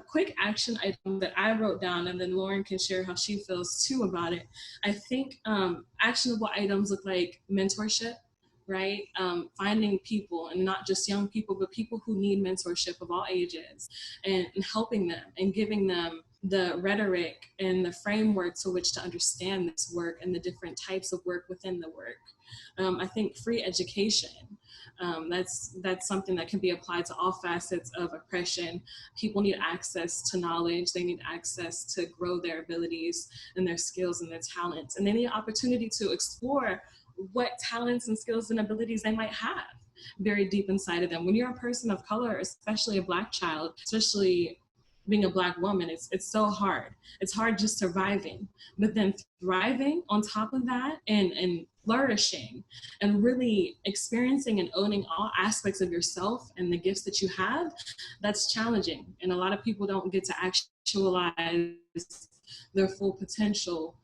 quick action item that I wrote down, and then Lauren can share how she feels too about it. I think actionable items look like mentorship, right? Finding people, and not just young people, but people who need mentorship of all ages, and helping them and giving them the rhetoric and the framework to which to understand this work and the different types of work within the work. I think free education, that's something that can be applied to all facets of oppression. People need access to knowledge, they need access to grow their abilities and their skills and their talents, and they need opportunity to explore what talents and skills and abilities they might have very deep inside of them. When you're a person of color, especially a Black child, especially being a Black woman, it's so hard. It's hard just surviving, but then thriving on top of that and flourishing and really experiencing and owning all aspects of yourself and the gifts that you have, that's challenging. And a lot of people don't get to actualize their full potential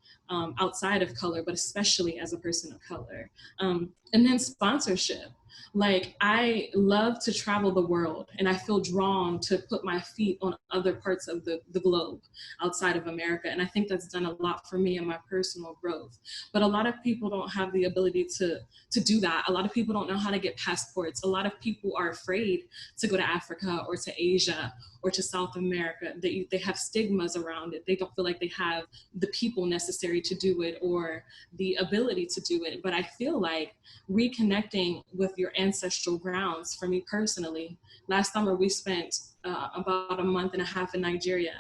outside of color, but especially as a person of color. And then sponsorship. Like, I love to travel the world, and I feel drawn to put my feet on other parts of the globe outside of America. And I think that's done a lot for me in my personal growth. But a lot of people don't have the ability to do that. A lot of people don't know how to get passports. A lot of people are afraid to go to Africa or to Asia or to South America. They have stigmas around it. They don't feel like they have the people necessary to do it or the ability to do it. But I feel like reconnecting with your ancestral grounds, for me personally, last summer we spent about a month and a half in Nigeria.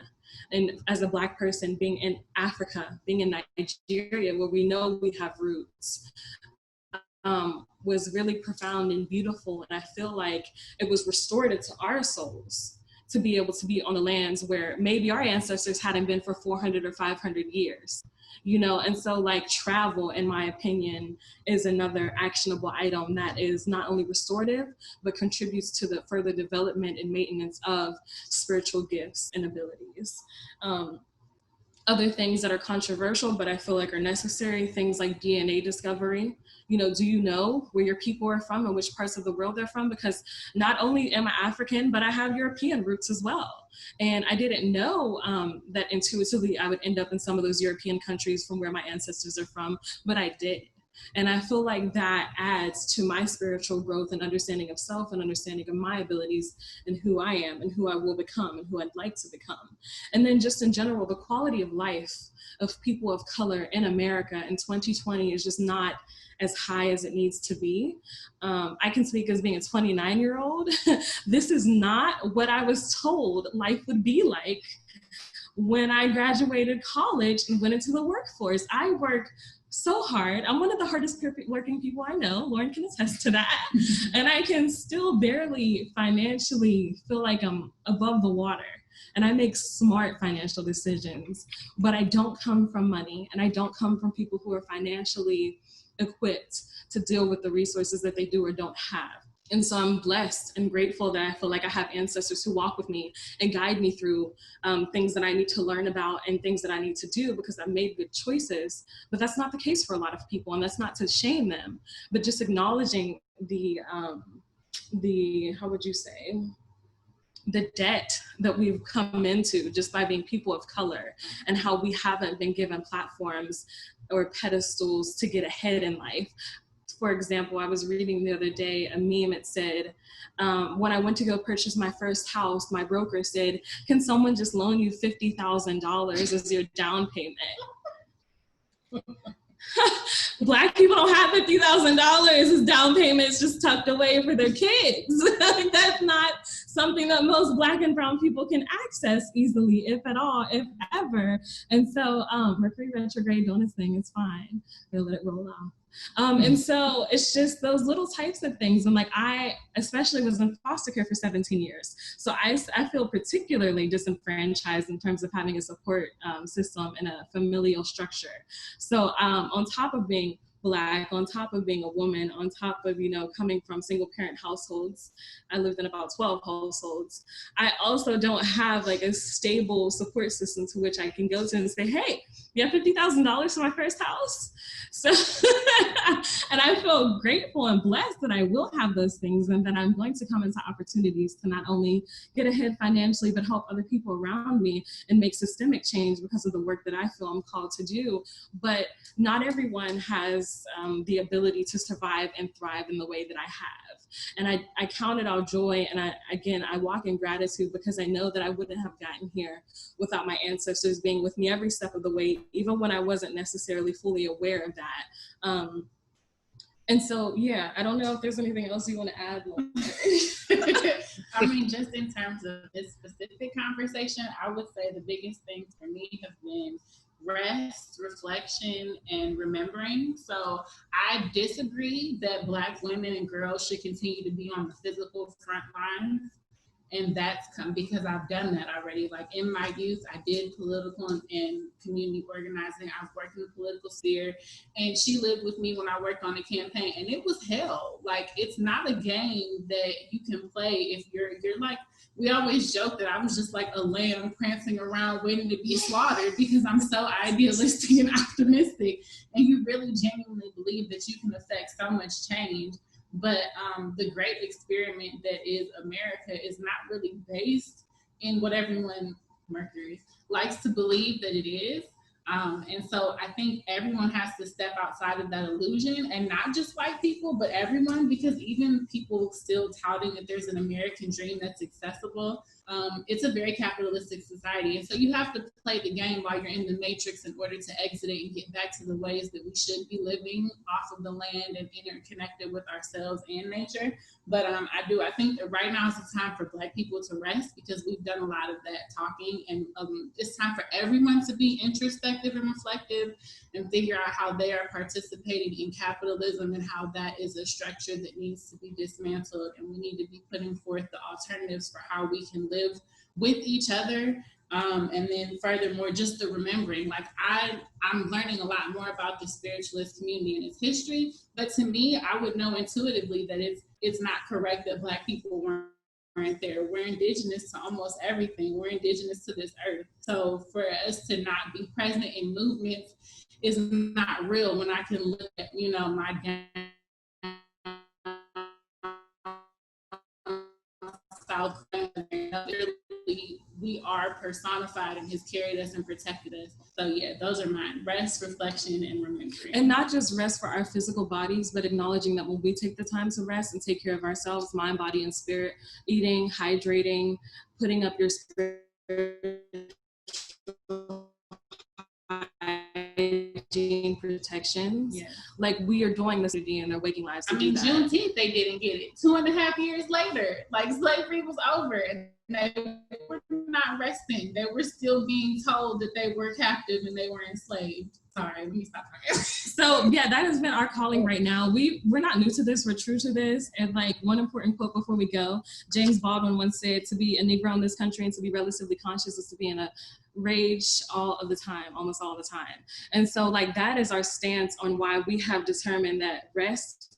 And as a Black person, being in Africa, being in Nigeria, where we know we have roots, was really profound and beautiful. And I feel like it was restorative to our souls to be able to be on the lands where maybe our ancestors hadn't been for 400 or 500 years, you know? And so, like, travel, in my opinion, is another actionable item that is not only restorative, but contributes to the further development and maintenance of spiritual gifts and abilities. Other things that are controversial, but I feel like are necessary, things like DNA discovery. You know, do you know where your people are from and which parts of the world they're from? Because not only am I African, but I have European roots as well. And I didn't know that intuitively I would end up in some of those European countries from where my ancestors are from, but I did. And I feel like that adds to my spiritual growth and understanding of self and understanding of my abilities and who I am and who I will become and who I'd like to become. And then just in general, the quality of life of people of color in America in 2020 is just not as high as it needs to be. I can speak as being a 29-year-old. This is not what I was told life would be like when I graduated college and went into the workforce. I work so hard. I'm one of the hardest working people I know. Lauren can attest to that. And I can still barely financially feel like I'm above the water. And I make smart financial decisions, but I don't come from money, and I don't come from people who are financially equipped to deal with the resources that they do or don't have. And so I'm blessed and grateful that I feel like I have ancestors who walk with me and guide me through things that I need to learn about and things that I need to do because I've made good choices. But that's not the case for a lot of people, and that's not to shame them, but just acknowledging the how would you say, the debt that we've come into just by being people of color, and how we haven't been given platforms or pedestals to get ahead in life. For example, I was reading the other day a meme. It said, when I went to go purchase my first house, my broker said, "Can someone just loan you $50,000 as your down payment?" Black people don't have $50,000 as down payments just tucked away for their kids. That's not something that most Black and brown people can access easily, if at all, if ever. And so Mercury retrograde doing its thing, it's fine. They'll let it roll off. And so it's just those little types of things. And like, I especially was in foster care for 17 years. So I feel particularly disenfranchised in terms of having a support system and a familial structure. So on top of being Black, on top of being a woman, on top of, you know, coming from single parent households, I lived in about 12 households. I also don't have like a stable support system to which I can go to and say, "Hey, you have $50,000 for my first house?" So, and I feel grateful and blessed that I will have those things, and that I'm going to come into opportunities to not only get ahead financially, but help other people around me and make systemic change because of the work that I feel I'm called to do. But not everyone has the ability to survive and thrive in the way that I have. And I count it all joy. And I walk in gratitude because I know that I wouldn't have gotten here without my ancestors being with me every step of the way, even when I wasn't necessarily fully aware of that. And so, yeah, I don't know if there's anything else you want to add, Lauren. I mean, just in terms of this specific conversation, I would say the biggest things for me have been rest, reflection, and remembering. So I disagree that Black women and girls should continue to be on the physical front lines. And that's come because I've done that already. Like in my youth, I did political and community organizing. I've worked in the political sphere, and she lived with me when I worked on the campaign, and it was hell. Like it's not a game that you can play if you're like, we always joke that I was just like a lamb prancing around waiting to be slaughtered because I'm so idealistic and optimistic, and you really genuinely believe that you can affect so much change. But the great experiment that is America is not really based in what everyone, Mercury, likes to believe that it is. And so I think everyone has to step outside of that illusion, and not just white people, but everyone, because even people still touting that there's an American dream that's accessible, it's a very capitalistic society. And so you have to play the game while you're in the matrix in order to exit it and get back to the ways that we should be living off of the land and interconnected with ourselves and nature. But I think that right now is the time for Black people to rest, because we've done a lot of that talking, and it's time for everyone to be introspective and reflective and figure out how they are participating in capitalism and how that is a structure that needs to be dismantled. And we need to be putting forth the alternatives for how we can live with each other. And then furthermore, just the remembering, like I'm learning a lot more about the spiritualist community and its history, but to me, I would know intuitively that it's not correct that Black people weren't there. We're indigenous to almost everything. We're indigenous to this earth. So for us to not be present in movements is not real when I can look at, my South, we are personified and has carried us and protected us. So yeah, those are mine: rest, reflection, and remembering. And not just rest for our physical bodies, but acknowledging that when we take the time to rest and take care of ourselves, mind, body, and spirit, eating, hydrating, putting up your spirit, hygiene protections, like we are doing this in their waking lives. I mean, Juneteenth, they didn't get it. 2.5 years later, like slavery was over, and they were not resting. They were still being told that they were captive and they were enslaved. Sorry, let me stop talking. So yeah, that has been our calling right now. We're not new to this, we're true to this. And like one important quote before we go, James Baldwin once said, to be a Negro in this country and to be relatively conscious is to be in a rage all of the time, almost all the time. And so like that is our stance on why we have determined that rest,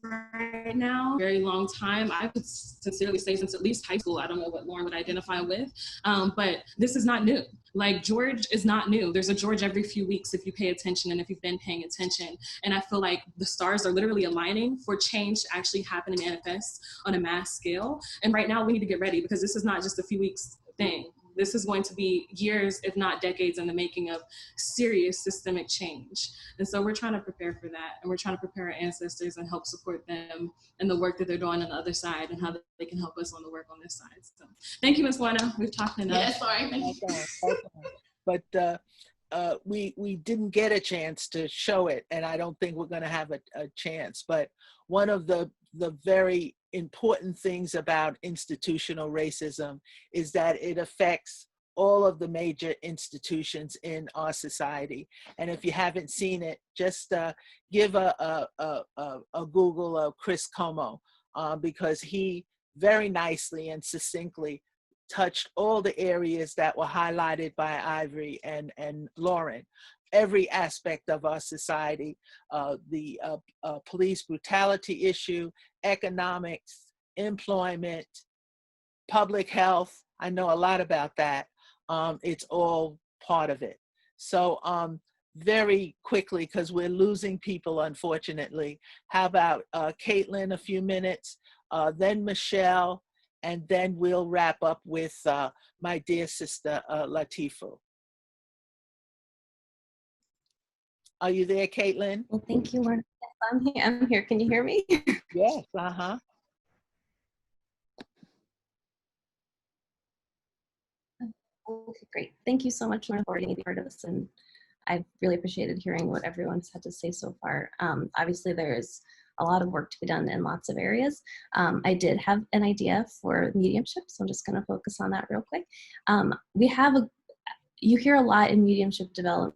right now, very long time. I would sincerely say since at least high school. I don't know what Lauren would identify with, but this is not new. Like George is not new. There's a George every few weeks if you pay attention and if you've been paying attention. And I feel like the stars are literally aligning for change to actually happen and manifest on a mass scale. And right now we need to get ready, because this is not just a few weeks thing. This is going to be years, if not decades, in the making of serious systemic change. And so we're trying to prepare for that. And we're trying to prepare our ancestors and help support them in the work that they're doing on the other side and how they can help us on the work on this side. So thank you, Ms. Buena. We've talked enough. Yes, sorry. Thank you. Okay. But we didn't get a chance to show it, and I don't think we're going to have a chance. But one of the very important things about institutional racism is that it affects all of the major institutions in our society. And if you haven't seen it, just give a Google of Chris Como, because he very nicely and succinctly touched all the areas that were highlighted by Ivory and Lauren. Every aspect of our society, the police brutality issue, economics, employment, public health. I know a lot about that. It's all part of it. So very quickly, because we're losing people, unfortunately, how about Caitlin, a few minutes, then Michelle, and then we'll wrap up with my dear sister, Latifa. Are you there, Caitlin? Well, thank you, Lorna. Yes, I'm here. Can you hear me? Yes. Uh-huh. Okay, great. Thank you so much, Lorna, for being part of this. And I've really appreciated hearing what everyone's had to say so far. Obviously, there's a lot of work to be done in lots of areas. I did have an idea for mediumship, so I'm just going to focus on that real quick. You hear a lot in mediumship development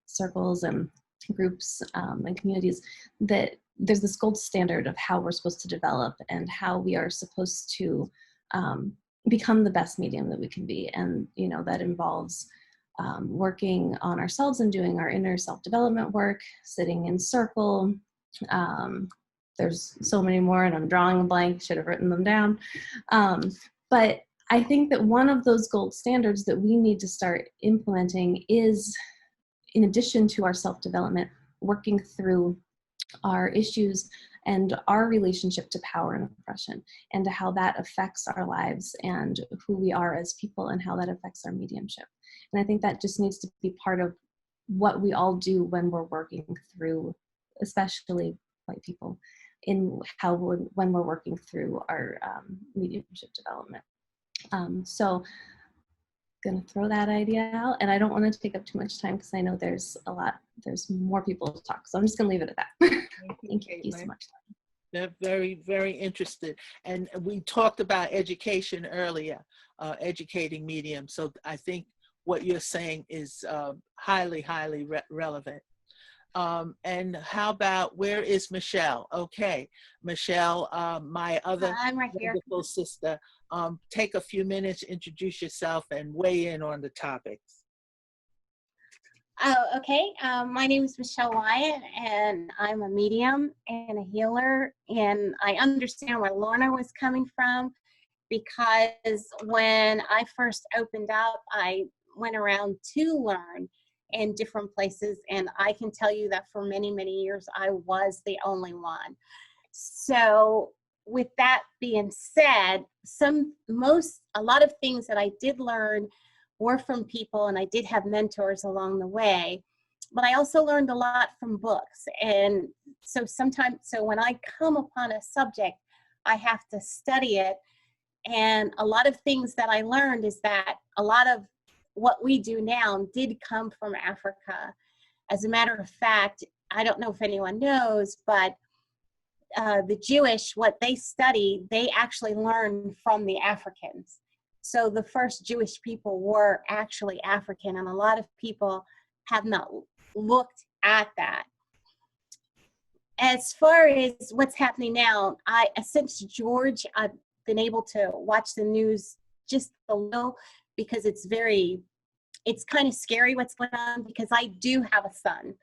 circles and groups and communities that there's this gold standard of how we're supposed to develop and how we are supposed to become the best medium that we can be. And, that involves working on ourselves and doing our inner self-development work, sitting in circle. There's so many more, and I'm drawing a blank, should have written them down. But I think that one of those gold standards that we need to start implementing is, in addition to our self-development, working through our issues and our relationship to power and oppression, and to how that affects our lives and who we are as people, and how that affects our mediumship. And I think that just needs to be part of what we all do when we're working through, especially white people, in when we're working through our mediumship development. So going to throw that idea out, and I don't want to take up too much time because I know there's more people to talk. So I'm just going to leave it at that. Thank you so much. They're very, very interested. And we talked about education earlier, educating mediums. So I think what you're saying is highly, highly relevant. And how about, where is Michelle? Okay, Michelle, my other wonderful sister, take a few minutes, introduce yourself, and weigh in on the topics. Oh, okay. My name is Michelle Wyatt, and I'm a medium and a healer. And I understand where Lorna was coming from, because when I first opened up, I went around to learn in different places. And I can tell you that for many, many years, I was the only one. So with that being said, a lot of things that I did learn were from people, and I did have mentors along the way, but I also learned a lot from books. And so when I come upon a subject, I have to study it. And a lot of things that I learned is that a lot of what we do now did come from Africa. As a matter of fact, I don't know if anyone knows, but the Jewish, what they study, they actually learned from the Africans. So the first Jewish people were actually African, and a lot of people have not looked at that. As far as what's happening now, since George, I've been able to watch the news just a little, because it's kind of scary what's going on, because I do have a son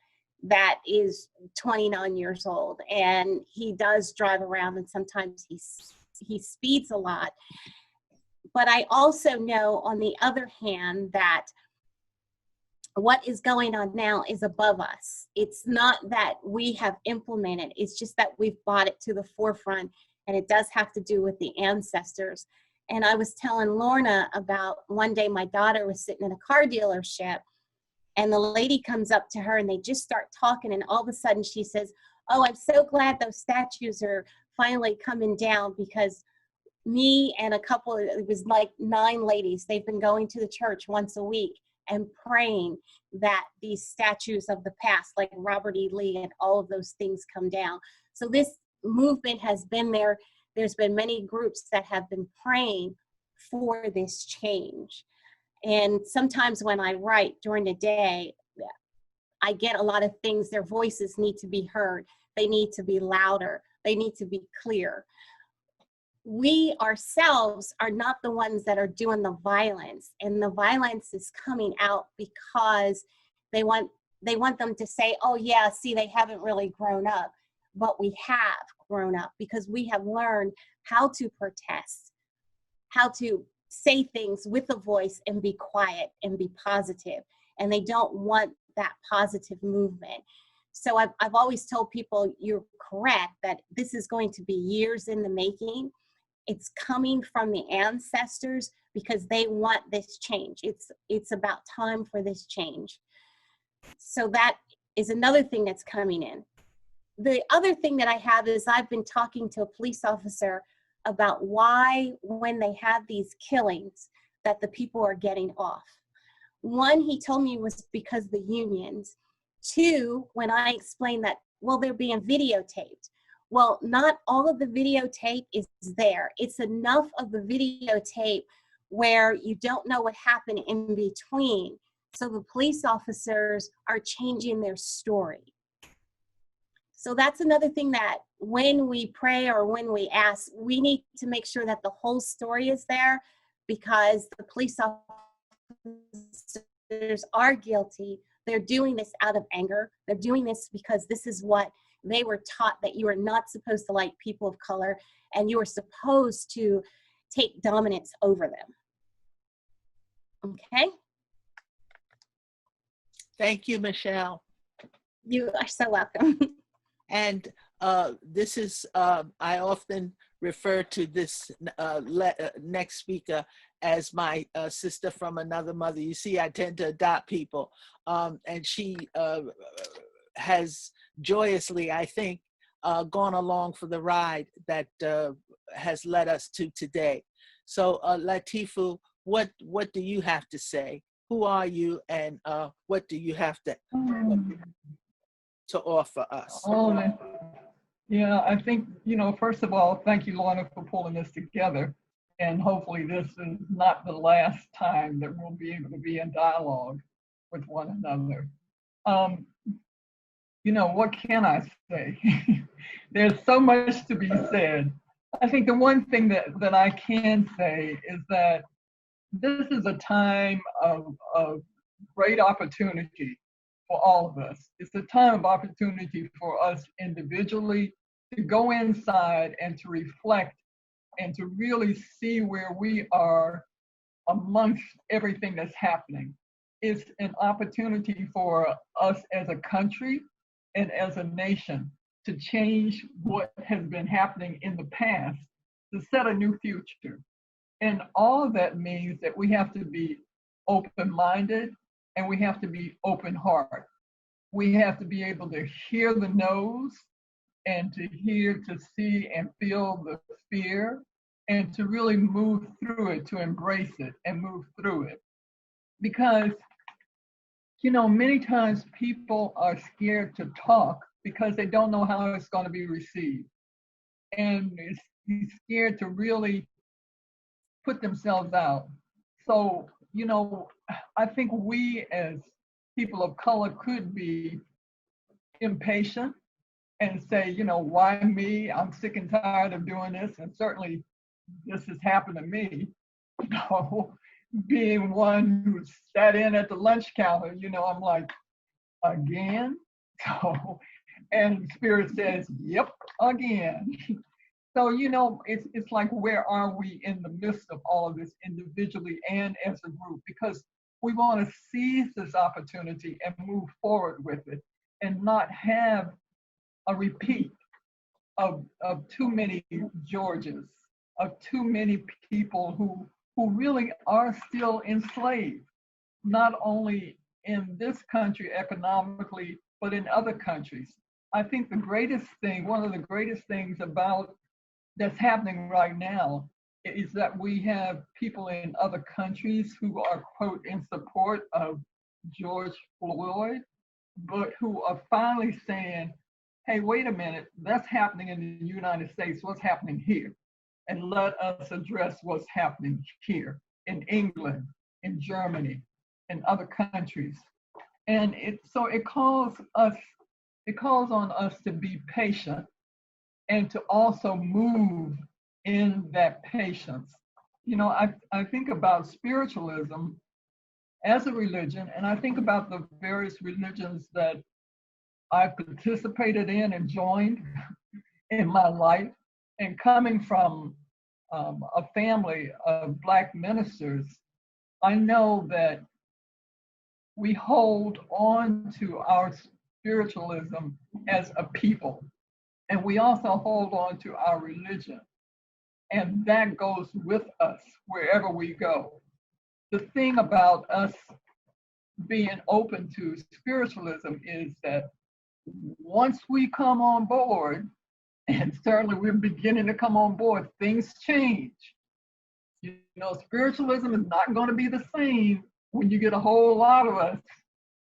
that is 29 years old, and he does drive around, and sometimes he speeds a lot. But I also know, on the other hand, that what is going on now is above us. It's not that we have implemented, it's just that we've brought it to the forefront, and it does have to do with the ancestors. And I was telling Lorna about one day my daughter was sitting in a car dealership, and the lady comes up to her and they just start talking, and all of a sudden she says, "Oh, I'm so glad those statues are finally coming down, because me and it was like 9 ladies, they've been going to the church once a week and praying that these statues of the past, like Robert E. Lee and all of those things, come down." So this movement has been there. There's been many groups that have been praying for this change. And sometimes when I write during the day, I get a lot of things. Their voices need to be heard. They need to be louder. They need to be clear. We ourselves are not the ones that are doing the violence, and the violence is coming out because they want them to say, "Oh yeah, see, they haven't really grown up." But we have grown up, because we have learned how to protest, how to say things with a voice and be quiet and be positive. And they don't want that positive movement. So I've always told people, you're correct, that this is going to be years in the making. It's coming from the ancestors, because they want this change. It's about time for this change. So that is another thing that's coming in. The other thing that I have is I've been talking to a police officer about why, when they have these killings, that the people are getting off. One, he told me was because the unions. Two, when I explained that, well, they're being videotaped. Well, not all of the videotape is there. It's enough of the videotape where you don't know what happened in between. So the police officers are changing their story. So that's another thing that when we pray or when we ask, we need to make sure that the whole story is there, because the police officers are guilty. They're doing this out of anger. They're doing this because this is what they were taught, that you are not supposed to like people of color and you are supposed to take dominance over them. Okay? Thank you, Michelle. You are so welcome. And this is, I often refer to this next speaker as my sister from another mother. You see, I tend to adopt people. And she has joyously, I think, gone along for the ride that has led us to today. So Latifu, what do you have to say? Who are you, and what do you have to offer us? Yeah, I think, first of all, thank you, Lorna, for pulling this together. And hopefully this is not the last time that we'll be able to be in dialogue with one another. What can I say? There's so much to be said. I think the one thing that I can say is that this is a time of great opportunity for all of us. It's a time of opportunity for us individually to go inside and to reflect and to really see where we are amongst everything that's happening. It's an opportunity for us as a country and as a nation to change what has been happening in the past, to set a new future. And all of that means that we have to be open-minded and we have to be open-hearted. We have to be able to hear the no's and to hear, to see and feel the fear, and to really move through it, to embrace it and move through it. Because, many times people are scared to talk because they don't know how it's going to be received. And he's scared to really put themselves out. So, I think we as people of color could be impatient and say, why me? I'm sick and tired of doing this. And certainly this has happened to me. Being one who sat in at the lunch counter, I'm like, again? So, and Spirit says, yep, again. So, it's like, where are we in the midst of all of this individually and as a group? Because we want to seize this opportunity and move forward with it and not have a repeat of too many Georges, of too many people who really are still enslaved, not only in this country economically, but in other countries. I think one of the greatest things that's happening right now is that we have people in other countries who are, quote, in support of George Floyd, but who are finally saying, hey, wait a minute, that's happening in the United States, what's happening here? And let us address what's happening here in England, in Germany, in other countries. And it calls on us to be patient and to also move in that patience. I think about spiritualism as a religion, and I think about the various religions that I participated in and joined in my life. And coming from a family of Black ministers, I know that we hold on to our spiritualism as a people, and we also hold on to our religion. And that goes with us wherever we go. The thing about us being open to spiritualism is that once we come on board, and certainly we're beginning to come on board, things change. You know, spiritualism is not going to be the same when you get a whole lot of us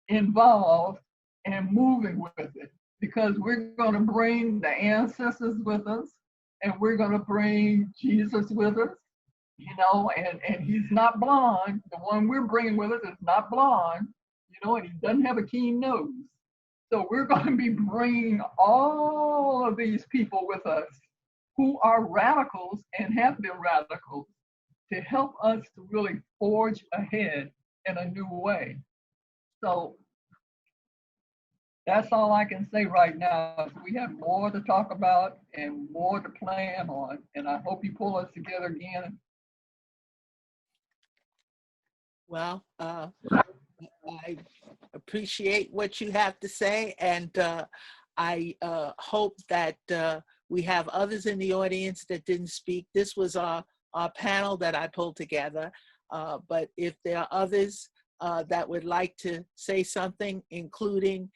involved and moving with it, because we're going to bring the ancestors with us, and we're going to bring Jesus with us, you know, and he's not blonde. The one we're bringing with us is not blonde, you know, and he doesn't have a keen nose. So we're going to be bringing all of these people with us who are radicals and have been radicals to help us to really forge ahead in a new way. So that's all I can say right now. We have more to talk about and more to plan on, and I hope you pull us together again. Well, I appreciate what you have to say, and I hope that we have others in the audience that didn't speak. This was our panel that I pulled together, but if there are others that would like to say something, including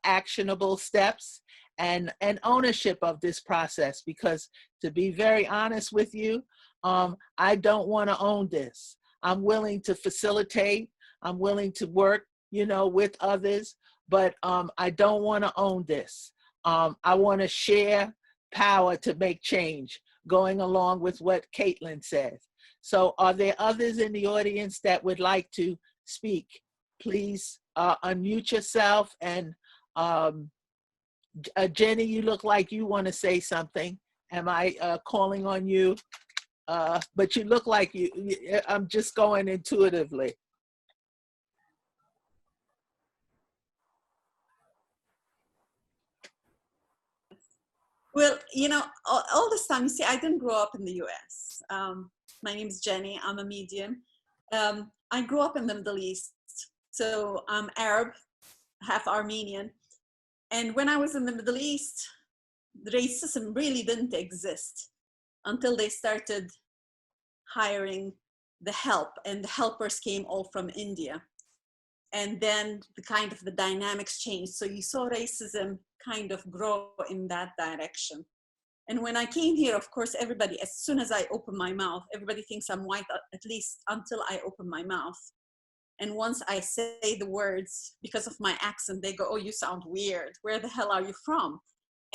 actionable steps and ownership of this process, because to be very honest with you, I don't want to own this. I'm willing to facilitate. I'm willing to work, you know, with others, but I don't want to own this. I want to share power to make change, going along with what Caitlin says. So are there others in the audience that would like to speak? Please unmute yourself. And Jenny, you look like you want to say something. Am I calling on you? But you look like I'm just going intuitively. Well, you know, all this time, you see, I didn't grow up in the US. My name is Jenny. I'm a medium. I grew up in the Middle East. So I'm Arab, half Armenian. And when I was in the Middle East, racism really didn't exist until they started hiring the help, and the helpers came all from India. And then the dynamics changed. So you saw racism kind of grow in that direction. And when I came here, of course, everybody, as soon as I open my mouth, everybody thinks I'm white, at least until I open my mouth. And once I say the words, because of my accent, they go, oh, you sound weird. Where the hell are you from?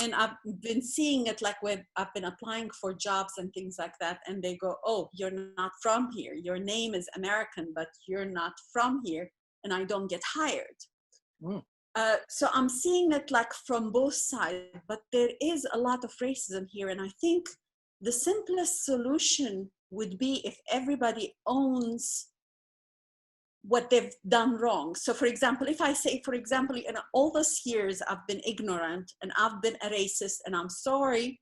And I've been seeing it like when I've been applying for jobs and things like that. And they go, oh, you're not from here. Your name is American, but you're not from here. And I don't get hired. Mm. So I'm seeing it like from both sides, but there is a lot of racism here. And I think the simplest solution would be if everybody owns what they've done wrong. So for example, if I say, for example, in all those years I've been ignorant and I've been a racist and I'm sorry,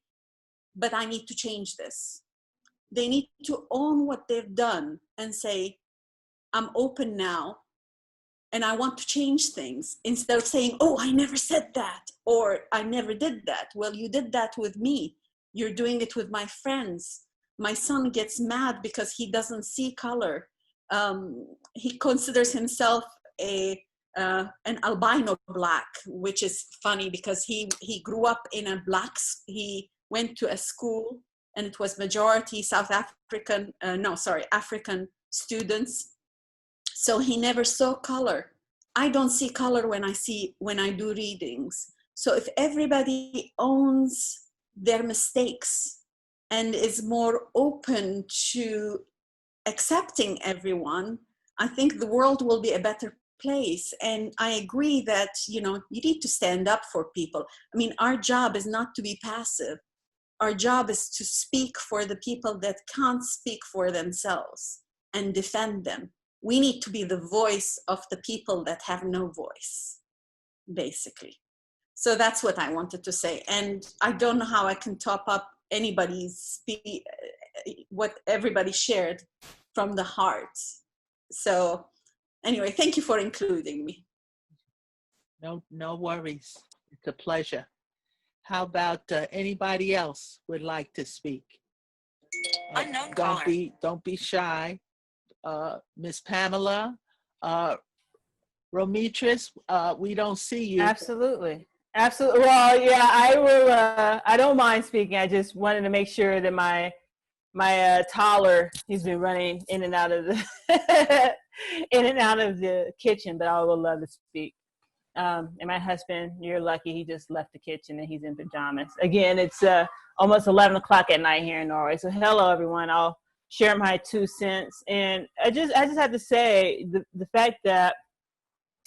but I need to change this. They need to own what they've done and say, I'm open now and I want to change things, instead of saying, oh, I never said that, or I never did that. Well, you did that with me. You're doing it with my friends. My son gets mad because he doesn't see color. He considers himself an albino black, which is funny because he grew up in he went to a school and it was majority African students. So he never saw color. I don't see color when I do readings. So if everybody owns their mistakes and is more open to accepting everyone, I think the world will be a better place. And I agree that, you know, you need to stand up for people. I mean, our job is not to be passive. Our job is to speak for the people that can't speak for themselves and defend them. We need to be the voice of the people that have no voice, basically. So that's what I wanted to say. And I don't know how I can top up what everybody shared from the heart. So anyway, thank you for including me. No worries. It's a pleasure. How about anybody else would like to speak? Unknown caller. Don't be shy. Miss Pamela, Romitris, we don't see you. Absolutely. Absolutely. Well, yeah, I will, I don't mind speaking. I just wanted to make sure that my toddler, he's been running in and out of the, in and out of the kitchen, but I would love to speak. And my husband, you're lucky, he just left the kitchen and he's in pajamas. Again, it's almost 11 o'clock at night here in Norway. So hello, everyone. I'll share my 2 cents. And I just have to say the fact that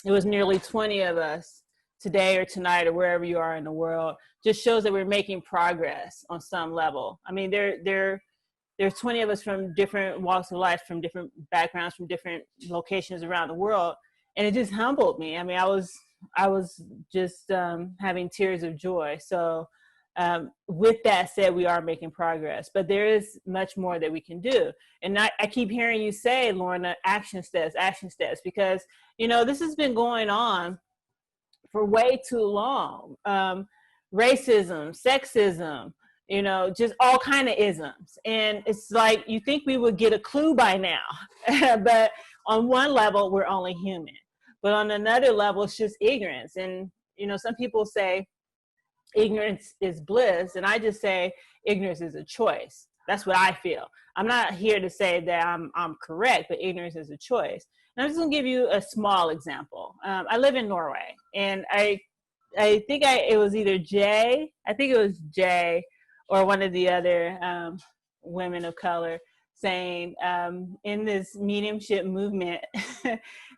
it was nearly 20 of us today or tonight or wherever you are in the world just shows that we're making progress on some level. I mean, there's 20 of us from different walks of life, from different backgrounds, from different locations around the world. And it just humbled me. I mean, I was just having tears of joy. So with that said, we are making progress, but there is much more that we can do. And I keep hearing you say, Lorna, action steps, because, you know, this has been going on for way too long. Racism, sexism, you know, just all kind of isms. And it's like, you think we would get a clue by now, but on one level, we're only human. But on another level, it's just ignorance. And, you know, some people say ignorance is bliss. And I just say ignorance is a choice. That's what I feel. I'm not here to say that I'm correct, but ignorance is a choice. And I'm just gonna give you a small example. I live in Norway, and I think it was either Jay, I think it was Jay or one of the other women of color saying in this mediumship movement,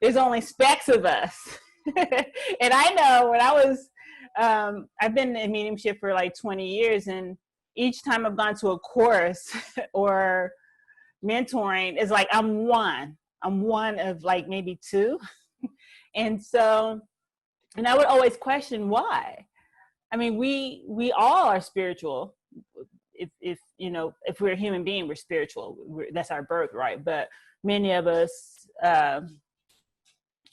there's only specks of us. And I know when I was, I've been in mediumship for like 20 years, and each time I've gone to a course or mentoring, it's like I'm one of like maybe two. And so, and I would always question why. I mean, we all are spiritual. If you know, if we're a human being, we're spiritual. That's our birthright. But many of us,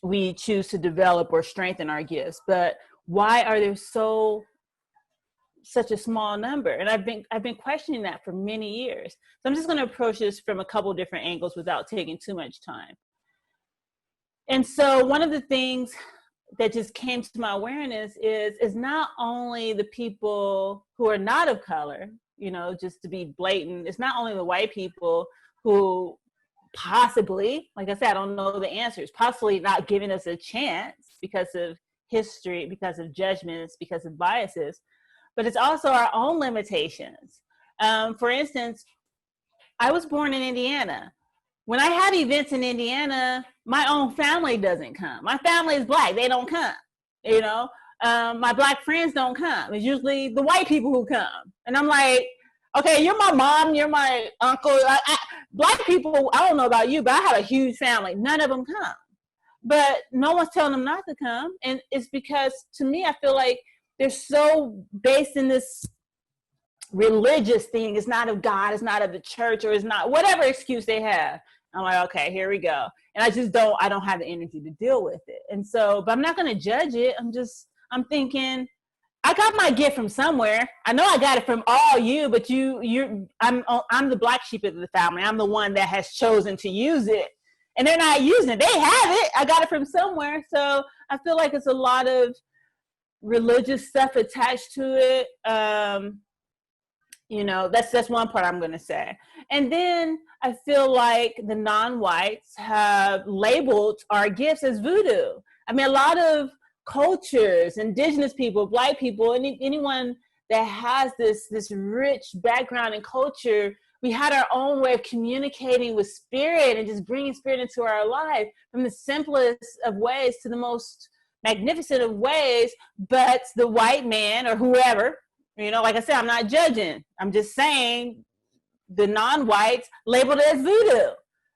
we choose to develop or strengthen our gifts. But why are there such a small number? And I've been questioning that for many years. So I'm just going to approach this from a couple different angles without taking too much time. And so one of the things that just came to my awareness is not only the people who are not of color, you know, just to be blatant, it's not only the white people who possibly, like I said, I don't know the answers, possibly not giving us a chance because of history, because of judgments, because of biases, but it's also our own limitations. For instance, I was born in Indiana. When I have events in Indiana, my own family doesn't come. My family is Black, they don't come, you know? My Black friends don't come. It's usually the white people who come. And I'm like, okay, you're my mom, you're my uncle. Black people, I don't know about you, but I have a huge family. None of them come. But no one's telling them not to come. And it's because, to me, I feel like they're so based in this religious thing. It's not of God, it's not of the church, or it's not, whatever excuse they have. I'm like, okay, here we go. And I don't have the energy to deal with it. And so, but I'm not going to judge it. I'm thinking, I got my gift from somewhere. I know I got it from all you, but I'm the black sheep of the family. I'm the one that has chosen to use it. And they're not using it. They have it. I got it from somewhere. So I feel like it's a lot of religious stuff attached to it. You know, that's one part I'm going to say. And then I feel like the non-whites have labeled our gifts as voodoo. I mean, a lot of cultures, indigenous people, Black people, anyone that has this rich background in culture, we had our own way of communicating with spirit and just bringing spirit into our life, from the simplest of ways to the most magnificent of ways. But the white man or whoever, you know, like I said, I'm not judging. I'm just saying the non-whites labeled it as voodoo.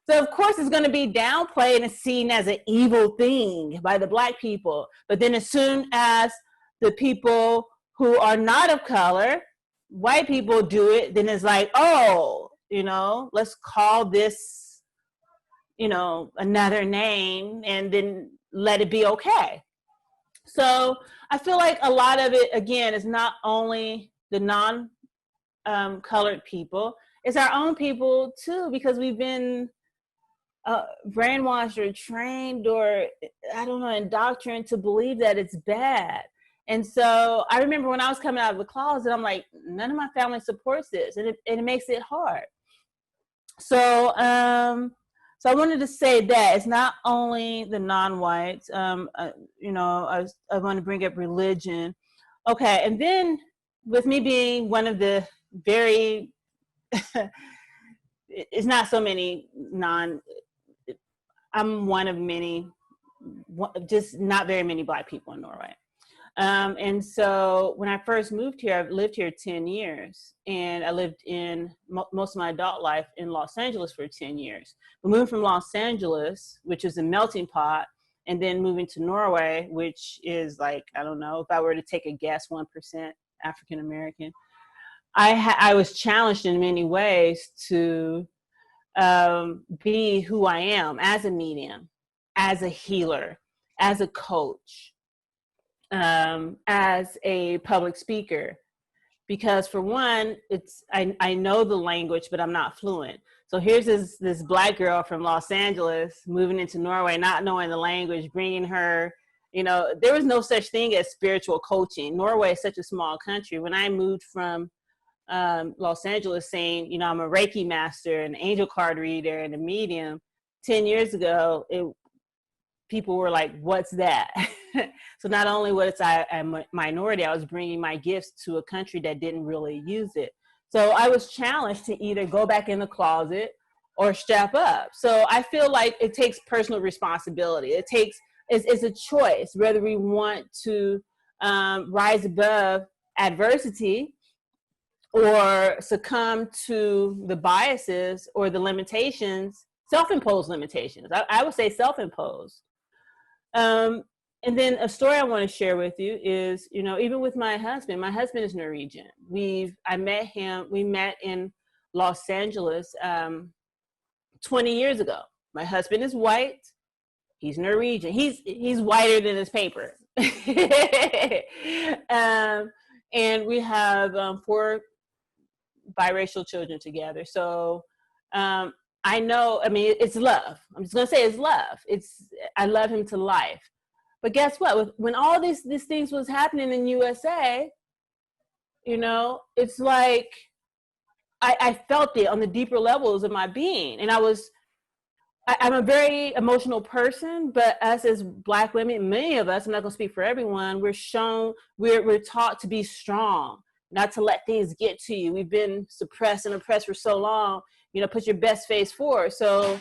So of course it's going to be downplayed and seen as an evil thing by the Black people. But then as soon as the people who are not of color, white people, do it, then it's like, oh, you know, let's call this, you know, another name and then let it be okay. So I feel like a lot of it, again, is not only the non-colored people, it's our own people too, because we've been brainwashed or trained or, I don't know, indoctrinated to believe that it's bad. And so I remember when I was coming out of the closet, I'm like, none of my family supports this, and it makes it hard. So so I wanted to say that it's not only the non-whites. You know, I want to bring up religion. Okay, and then with me being one of the very, it's not so many I'm one of many, just not very many Black people in Norway. And so when I first moved here, I've lived here 10 years, and I lived in most of my adult life in Los Angeles for 10 years. We moved from Los Angeles, which is a melting pot, and then moving to Norway, which is like, I don't know, if I were to take a guess, 1% African American. I was challenged in many ways to be who I am as a medium, as a healer, as a coach, as a public speaker, because for one, I know the language, but I'm not fluent. So here's this Black girl from Los Angeles moving into Norway, not knowing the language, bringing her, you know, there was no such thing as spiritual coaching. Norway is such a small country. When I moved from Los Angeles, saying, you know, I'm a Reiki master, an angel card reader, and a medium, 10 years ago, people were like, what's that? So not only was I a minority, I was bringing my gifts to a country that didn't really use it. So I was challenged to either go back in the closet or step up. So I feel like it takes personal responsibility. It's a choice whether we want to rise above adversity or succumb to the biases or the limitations, self-imposed limitations. I would say self-imposed. And then a story I want to share with you is, you know, even with my husband is Norwegian. We met in Los Angeles 20 years ago. My husband is white. He's Norwegian. He's whiter than his paper. And we have 4 biracial children together. So I know, I mean, it's love. I'm just gonna say it's love. I love him to life. But guess what? When all these things was happening in USA, you know, it's like I felt it on the deeper levels of my being. And I'm a very emotional person, but us as Black women, many of us, I'm not gonna speak for everyone, we're taught to be strong, not to let things get to you. We've been suppressed and oppressed for so long, you know, put your best face forward. So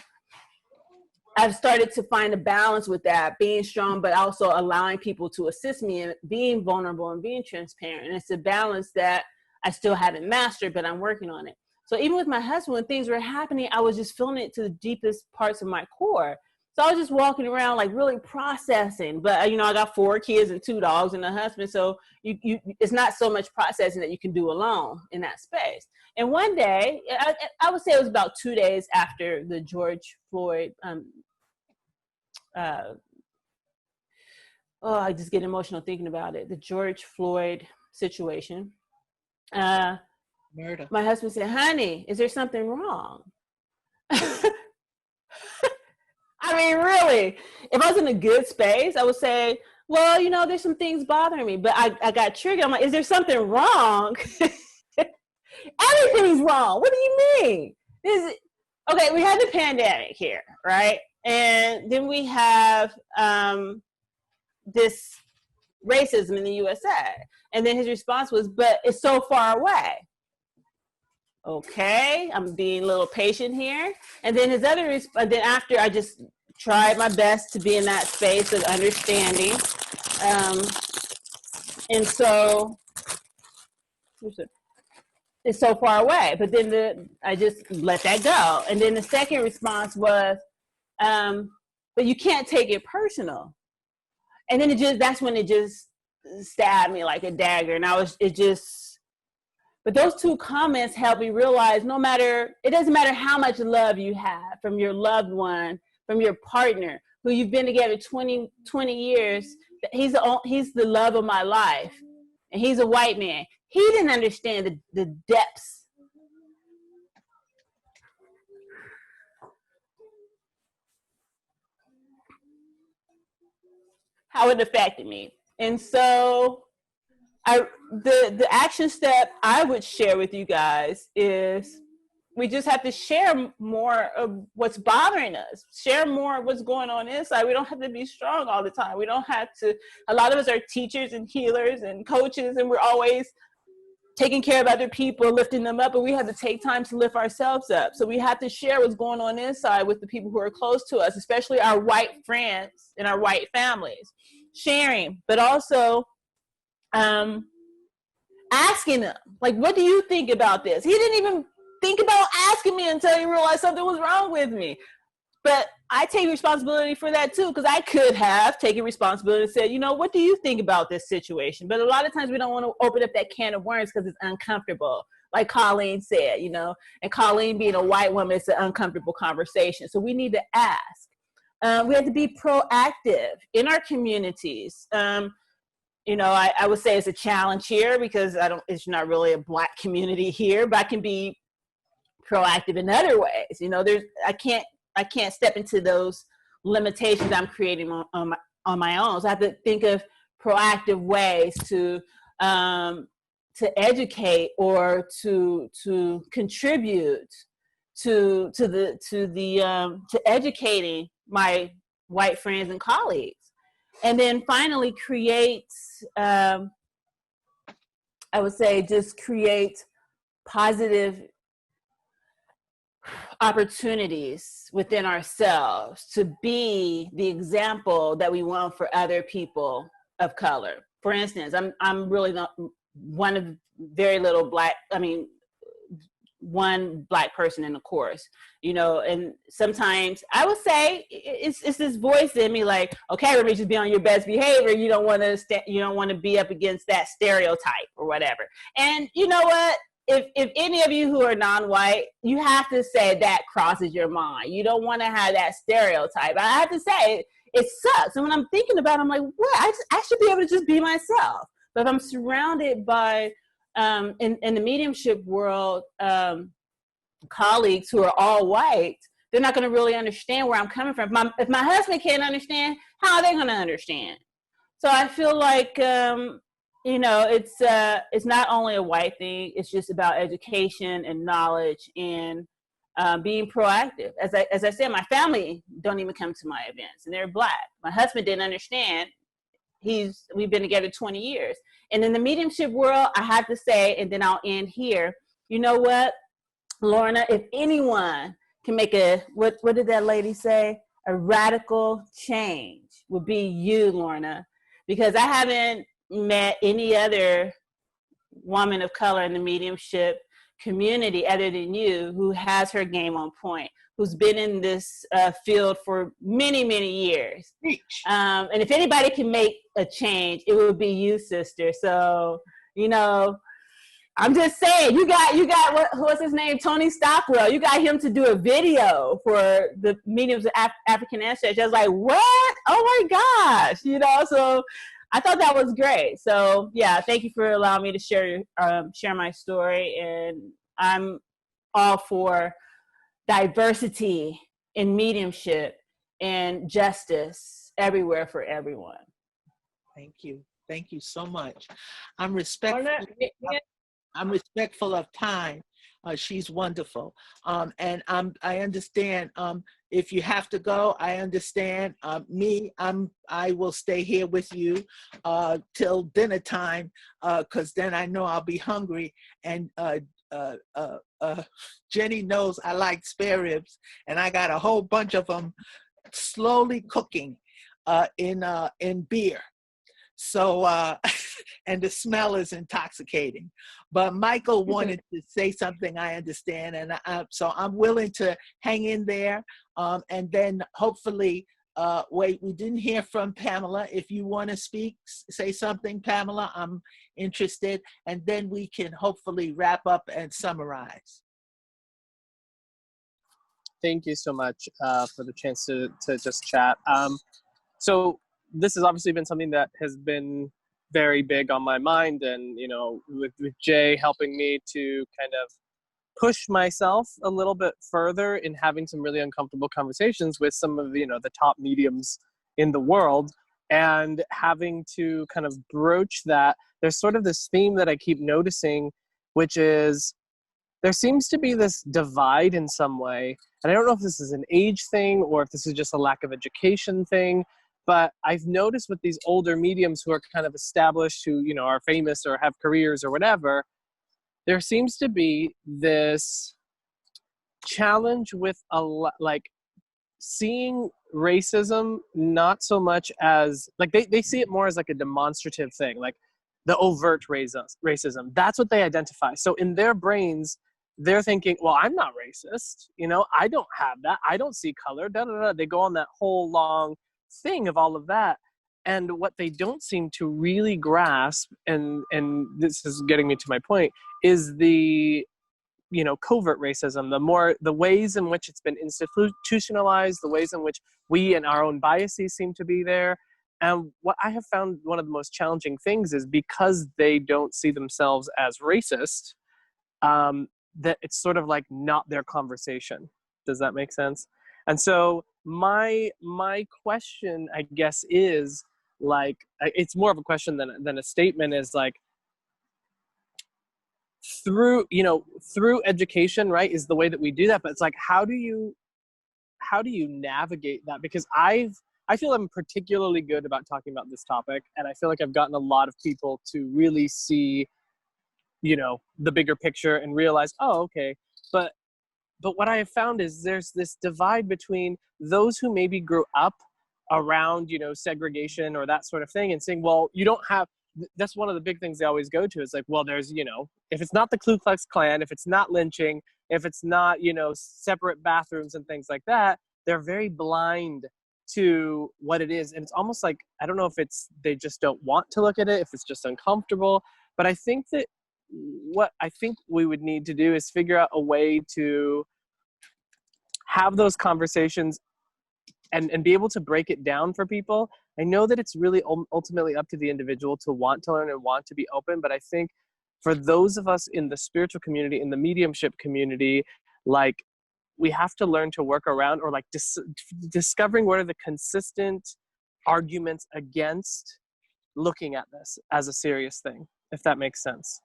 I've started to find a balance with that, being strong, but also allowing people to assist me in being vulnerable and being transparent. And it's a balance that I still haven't mastered, but I'm working on it. So even with my husband, when things were happening, I was just feeling it to the deepest parts of my core. So I was just walking around like really processing, but you know, I got 4 kids and 2 dogs and a husband. So it's not so much processing that you can do alone in that space. And one day, I would say it was about 2 days after the George Floyd, I just get emotional thinking about it. The George Floyd situation. Murder. My husband said, honey, is there something wrong? I mean, really, if I was in a good space, I would say, well, you know, there's some things bothering me, but I got triggered. I'm like, is there something wrong? Everything's wrong. What do you mean? Okay, we had the pandemic here, right? And then we have this racism in the USA. And then his response was, but it's so far away. Okay, I'm being a little patient here. And then then after I just tried my best to be in that space of understanding. And so it's so far away, but then I just let that go. And then the second response was, but you can't take it personal. And then that's when it just stabbed me like a dagger. And but those 2 comments helped me realize it doesn't matter how much love you have from your loved one, from your partner, who you've been together 20 years, he's the love of my life. And he's a white man. He didn't understand the depths. how it affected me. And so the action step I would share with you guys is we just have to share more of what's bothering us, share more of what's going on inside. We don't have to be strong all the time. We don't have to, a lot of us are teachers and healers and coaches, and we're always taking care of other people, lifting them up, but we have to take time to lift ourselves up. So we have to share what's going on inside with the people who are close to us, especially our white friends and our white families. Sharing, but also asking them, like, what do you think about this? He didn't even think about asking me until he realized something was wrong with me. But I take responsibility for that too, because I could have taken responsibility and said, you know, what do you think about this situation? But a lot of times we don't want to open up that can of worms because it's uncomfortable. Like Colleen said, you know, and Colleen being a white woman, it's an uncomfortable conversation. So we need to ask. We have to be proactive in our communities. You know, I would say it's a challenge here because it's not really a Black community here, but I can be proactive in other ways. You know, I can't step into those limitations I'm creating on my own. So I have to think of proactive ways to educate or to contribute to educating my white friends and colleagues. And then finally create, I would say, just create positive opportunities within ourselves to be the example that we want for other people of color. For instance, I'm really not one of very little one Black person in the course, you know, and sometimes I would say it's this voice in me like, okay, Remy, just be on your best behavior. You don't want to be up against that stereotype or whatever. And you know what? If any of you who are non-white, you have to say that crosses your mind. You don't want to have that stereotype. I have to say it sucks. And when I'm thinking about it, I'm like, what? I should be able to just be myself. But if I'm surrounded by, in the mediumship world, colleagues who are all white, they're not going to really understand where I'm coming from. If my husband can't understand, how are they going to understand? So I feel like, you know, it's not only a white thing. It's just about education and knowledge and being proactive. As I said, my family don't even come to my events, and they're Black. My husband didn't understand. We've been together 20 years. And in the mediumship world, I have to say, and then I'll end here, you know what, Lorna, if anyone can make what did that lady say? A radical change would be you, Lorna, because I haven't met any other woman of color in the mediumship community other than you who has her game on point, who's been in this field for many, many years. And if anybody can make a change, it would be you, sister. So, you know, I'm just saying, you got what's his name? Tony Stockwell. You got him to do a video for the mediums of African ancestry. I was like, what? Oh my gosh, you know, so I thought that was great. So yeah, thank you for allowing me to share my story. And I'm all for diversity in mediumship and justice everywhere for everyone. Thank you. Thank you so much. I'm respectful of time. She's wonderful. And I understand if you have to go, I understand. I will stay here with you till dinner time, because then I know I'll be hungry. And Jenny knows I like spare ribs, and I got a whole bunch of them slowly cooking in beer. So, and the smell is intoxicating. But Michael wanted to say something, I understand. And so I'm willing to hang in there. And then hopefully, wait, we didn't hear from Pamela. If you want to speak, say something, Pamela, I'm interested. And then we can hopefully wrap up and summarize. Thank you so much for the chance to just chat. So this has obviously been something that has been very big on my mind, and you know, with Jay helping me to kind of push myself a little bit further in having some really uncomfortable conversations with some of the top mediums in the world. and having to kind of broach that. There's sort of this theme that I keep noticing, which is there seems to be this divide in some way. And I don't know if this is an age thing or if this is just a lack of education thing, but I've noticed with these older mediums who are kind of established, who, you know, are famous or have careers or whatever, there seems to be this challenge with like seeing racism not so much as like they see it more as like a demonstrative thing, like the overt racism. That's what they identify. So in their brains, they're thinking, well, I'm not racist, you know, I don't have that, I don't see color, da da da. They go on that whole long thing of all of that. And what they don't seem to really grasp, and this is getting me to my point, is the, you know, covert racism, the ways in which it's been institutionalized, the ways in which we and our own biases seem to be there. And what I have found one of the most challenging things is because they don't see themselves as racist, that it's sort of like not their conversation. Does that make sense? And so my question, I guess, is like, it's more of a question than a statement, is like, through education, right, is the way that we do that. But it's like, how do you navigate that? Because I feel I'm particularly good about talking about this topic, and I feel like I've gotten a lot of people to really see, you know, the bigger picture and realize, oh, okay. But what I have found is there's this divide between those who maybe grew up around, you know, segregation or that sort of thing, and saying, well, you don't have, that's one of the big things they always go to. It's like, well, there's, you know, if it's not the Ku Klux Klan, if it's not lynching, if it's not, you know, separate bathrooms and things like that, they're very blind to what it is. And it's almost like, I don't know if it's, they just don't want to look at it, if it's just uncomfortable. But I think that what I think we would need to do is figure out a way to have those conversations and be able to break it down for people. I know that it's really ultimately up to the individual to want to learn and want to be open, but I think for those of us in the spiritual community, in the mediumship community, like, we have to learn to work around, or like discovering what are the consistent arguments against looking at this as a serious thing, if that makes sense.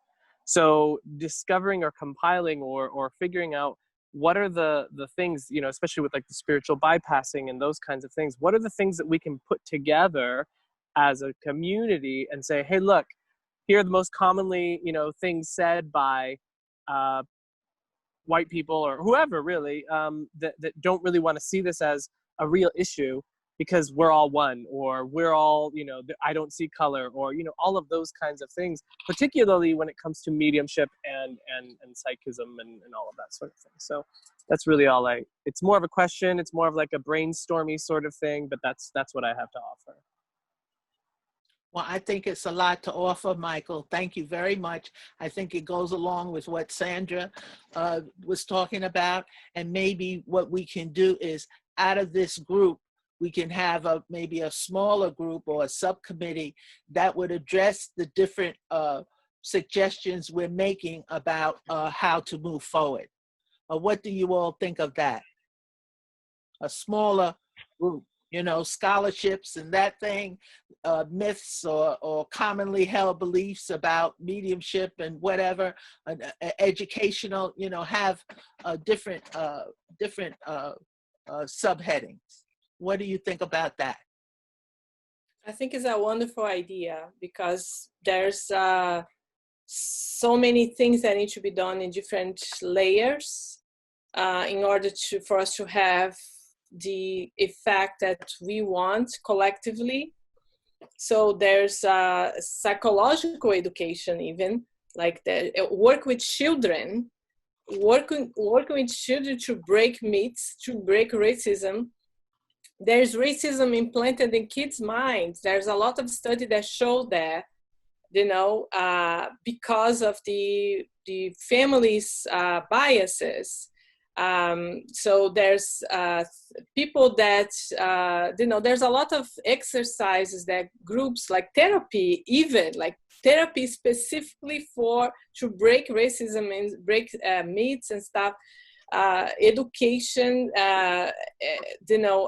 So discovering or compiling or figuring out what are the things, you know, especially with like the spiritual bypassing and those kinds of things, what are the things that we can put together as a community and say, hey, look, here are the most commonly, you know, things said by white people or whoever really, that don't really want to see this as a real issue because we're all one, or we're all, you know, I don't see color, or, you know, all of those kinds of things, particularly when it comes to mediumship and psychism and all of that sort of thing. So that's really all it's more of a question. It's more of like a brainstormy sort of thing, but that's what I have to offer. Well, I think it's a lot to offer, Michael. Thank you very much. I think it goes along with what Sandra was talking about. And maybe what we can do is, out of this group, we can have maybe a smaller group or a subcommittee that would address the different suggestions we're making about how to move forward. What do you all think of that? A smaller group, you know, scholarships and that thing, myths or commonly held beliefs about mediumship and whatever, educational, you know, have different subheadings. What do you think about that? I think it's a wonderful idea, because there's so many things that need to be done in different layers in order for us to have the effect that we want collectively. So there's psychological education, even like work with children, working with children to break myths, to break racism. There's racism implanted in kids' minds. There's a lot of study that show that, you know, because of the family's biases. So there's people that, you know, there's a lot of exercises that groups like therapy, even like therapy specifically to break racism and break myths and stuff. education,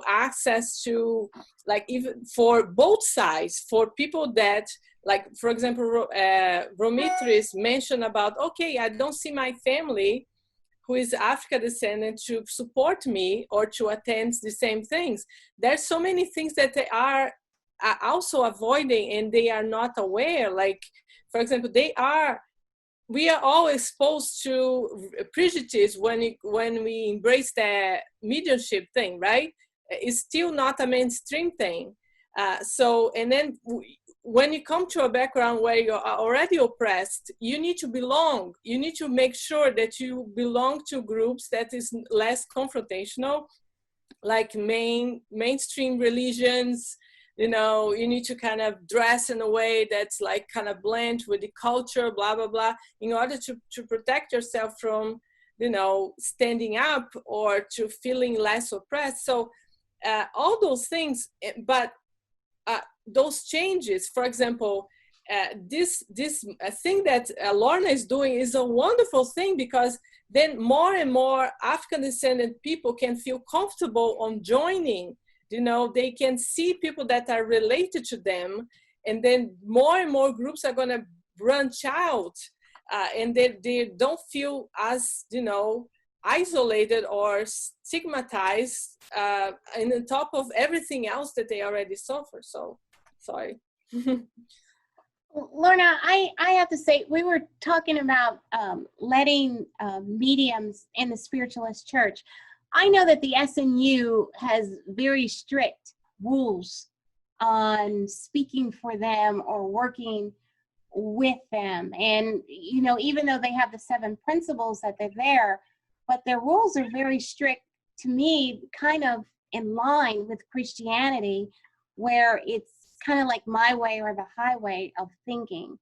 access to, like, even for both sides, for people that, like, for example, Romitris mentioned about, okay, I don't see my family who is African descendant to support me or to attend the same things. There's so many things that they are also avoiding and they are not aware. Like, for example, we are all exposed to prejudice when we embrace the mediumship thing, right? It's still not a mainstream thing. And then when you come to a background where you are already oppressed, you need to belong. You need to make sure that you belong to groups that is less confrontational, like mainstream religions. You need to kind of dress in a way that's like kind of blend with the culture, blah, blah, blah, in order to protect yourself from, standing up or to feeling less oppressed. So all those things, but those changes, for example, this thing that Lorna is doing is a wonderful thing, because then more and more African descendant people can feel comfortable on joining. They can see people that are related to them, and then more and more groups are going to branch out, and they don't feel as, isolated or stigmatized, and on top of everything else that they already suffer. So, sorry. Lorna, I have to say, we were talking about letting mediums in the spiritualist church. I know that the SNU has very strict rules on speaking for them or working with them. And, even though they have the 7 principles that they're there, but their rules are very strict, to me, kind of in line with Christianity, where it's kind of like my way or the highway of thinking.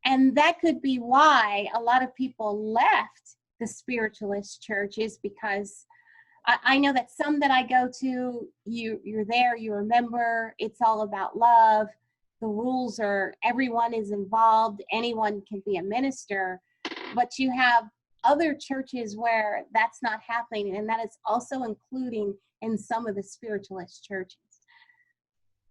And that could be why a lot of people left the spiritualist churches, because I know that some that I go to, you're there, you remember, it's all about love. The rules are, everyone is involved, anyone can be a minister, but you have other churches where that's not happening, and that is also including in some of the spiritualist churches.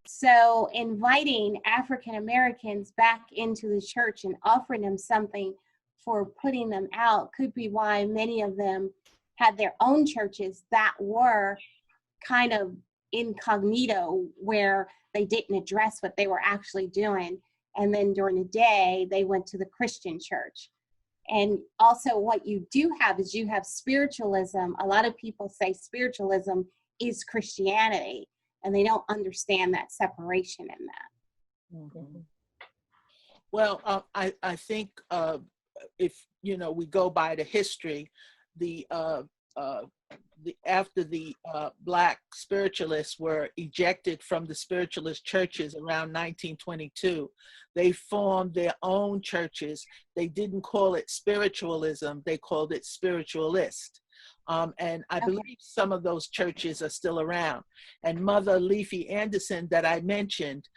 So inviting African Americans back into the church and offering them something for putting them out could be why many of them had their own churches that were kind of incognito, where they didn't address what they were actually doing. And then during the day, they went to the Christian church. And also what you do have is you have spiritualism. A lot of people say spiritualism is Christianity, and they don't understand that separation in that. Mm-hmm. Well, I think if, we go by the history, after the Black spiritualists were ejected from the spiritualist churches around 1922, they formed their own churches. They didn't call it spiritualism, they called it spiritualist. And I believe some of those churches are still around. And Mother Leafy Anderson that I mentioned,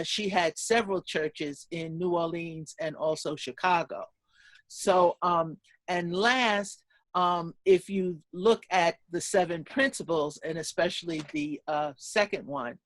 she had several churches in New Orleans and also Chicago. So, and last, if you look at the 7 principles, and especially the second one,